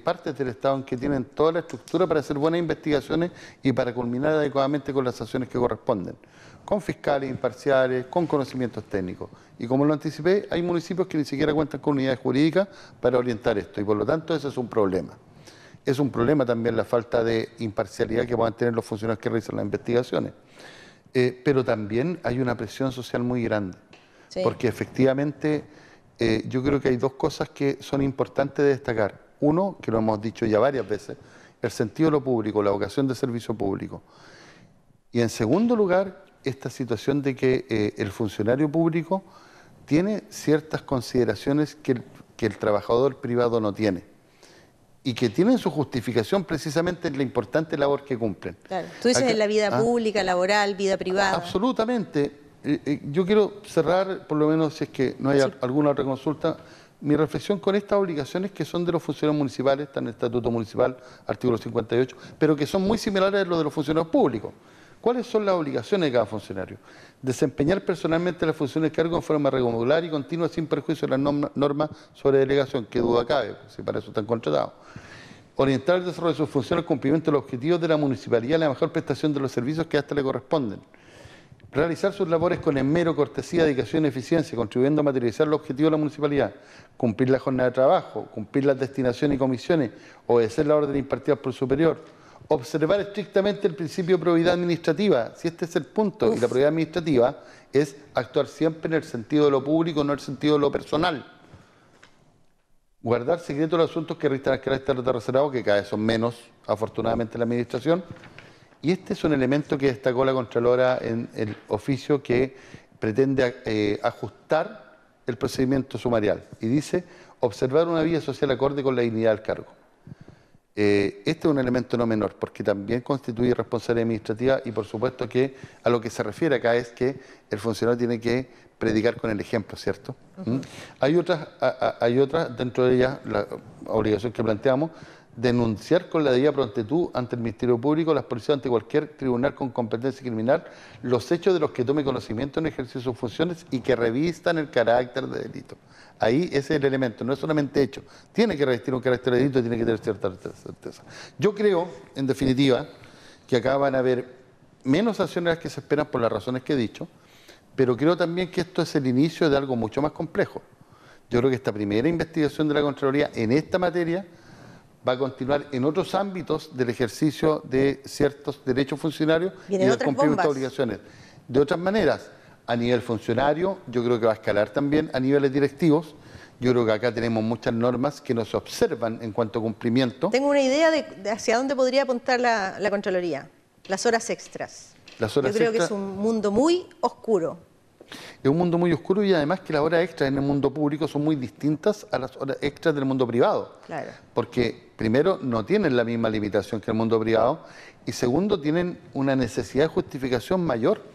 partes del Estado en que tienen toda la estructura para hacer buenas investigaciones y para culminar adecuadamente con las acciones que corresponden, con fiscales imparciales, con conocimientos técnicos. Y como lo anticipé, hay municipios que ni siquiera cuentan con unidades jurídicas para orientar esto, y por lo tanto ese es un problema. Es un problema también la falta de imparcialidad que puedan tener los funcionarios que realizan las investigaciones. Pero también hay una presión social muy grande, porque efectivamente yo creo que hay dos cosas que son importantes de destacar. Uno, que lo hemos dicho ya varias veces, el sentido de lo público, la vocación de servicio público. Y en segundo lugar, esta situación de que el funcionario público tiene ciertas consideraciones que el trabajador privado no tiene y que tienen su justificación precisamente en la importante labor que cumplen.
Claro. Tú dices en la vida pública, laboral, vida privada.
Absolutamente. Yo quiero cerrar, por lo menos si es que no hay alguna otra consulta, mi reflexión con estas obligaciones que son de los funcionarios municipales, está en el Estatuto Municipal, artículo 58, pero que son muy similares a los de los funcionarios públicos. ¿Cuáles son las obligaciones de cada funcionario? Desempeñar personalmente las funciones de cargo en forma regular y continua sin perjuicio de las normas sobre delegación, que duda cabe, si para eso están contratados. Orientar el desarrollo de sus funciones al cumplimiento de los objetivos de la municipalidad y la mejor prestación de los servicios que a ésta le corresponden. Realizar sus labores con esmero, cortesía, dedicación y eficiencia, contribuyendo a materializar los objetivos de la municipalidad. Cumplir la jornada de trabajo, cumplir las destinaciones y comisiones, obedecer la orden impartida por el superior. Observar estrictamente el principio de probidad administrativa, si este es el punto, y la probidad administrativa es actuar siempre en el sentido de lo público, no en el sentido de lo personal. Guardar secretos los asuntos que ristan al carácter de reservado, que cada vez son menos, afortunadamente, en la administración. Y este es un elemento que destacó la Contralora en el oficio que pretende ajustar el procedimiento sumarial. Y dice, observar una vida social acorde con la dignidad del cargo. Este es un elemento no menor, porque también constituye responsabilidad administrativa y por supuesto que a lo que se refiere acá es que el funcionario tiene que predicar con el ejemplo, ¿cierto? Hay otras, dentro de ellas, la obligación que planteamos, denunciar con la debida prontitud ante el Ministerio Público, las policías, ante cualquier tribunal con competencia criminal, los hechos de los que tome conocimiento en ejercicio de sus funciones y que revistan el carácter de delito. Ahí ese es el elemento, no es solamente hecho. Tiene que revestir un carácter de delito y tiene que tener cierta certeza. Yo creo, en definitiva, que acá van a haber menos sanciones de las que se esperan por las razones que he dicho, pero creo también que esto es el inicio de algo mucho más complejo. Yo creo que esta primera investigación de la Contraloría en esta materia va a continuar en otros ámbitos del ejercicio de ciertos derechos funcionarios y del cumplimiento de obligaciones. De otras maneras, a nivel funcionario, yo creo que va a escalar también a niveles directivos. Yo creo que acá tenemos muchas normas que nos observan en cuanto a cumplimiento.
Tengo una idea de hacia dónde podría apuntar la Contraloría. Las horas extras.
Las horas
yo creo
extras,
que es un mundo muy oscuro.
Es un mundo muy oscuro y además que las horas extras en el mundo público son muy distintas a las horas extras del mundo privado.
Claro.
Porque primero no tienen la misma limitación que el mundo privado y segundo tienen una necesidad de justificación mayor.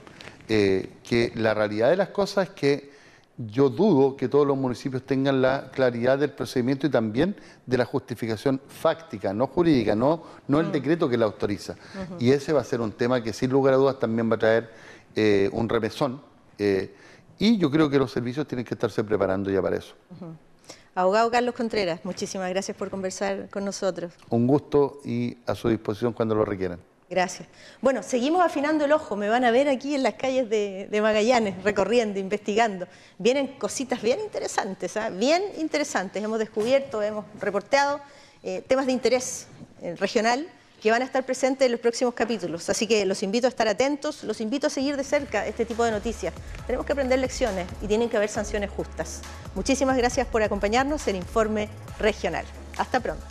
Que la realidad de las cosas es que yo dudo que todos los municipios tengan la claridad del procedimiento y también de la justificación fáctica, no jurídica, no el decreto que la autoriza. Y ese va a ser un tema que sin lugar a dudas también va a traer un remesón. Y yo creo que los servicios tienen que estarse preparando ya para eso.
Abogado Carlos Contreras, muchísimas gracias por conversar con nosotros.
Un gusto y a su disposición cuando lo requieran.
Gracias. Bueno, seguimos afinando el ojo. Me van a ver aquí en las calles de Magallanes, recorriendo, investigando. Vienen cositas bien interesantes, bien interesantes. Hemos descubierto, hemos reporteado temas de interés regional que van a estar presentes en los próximos capítulos. Así que los invito a estar atentos, los invito a seguir de cerca este tipo de noticias. Tenemos que aprender lecciones y tienen que haber sanciones justas. Muchísimas gracias por acompañarnos en Informe Regional. Hasta pronto.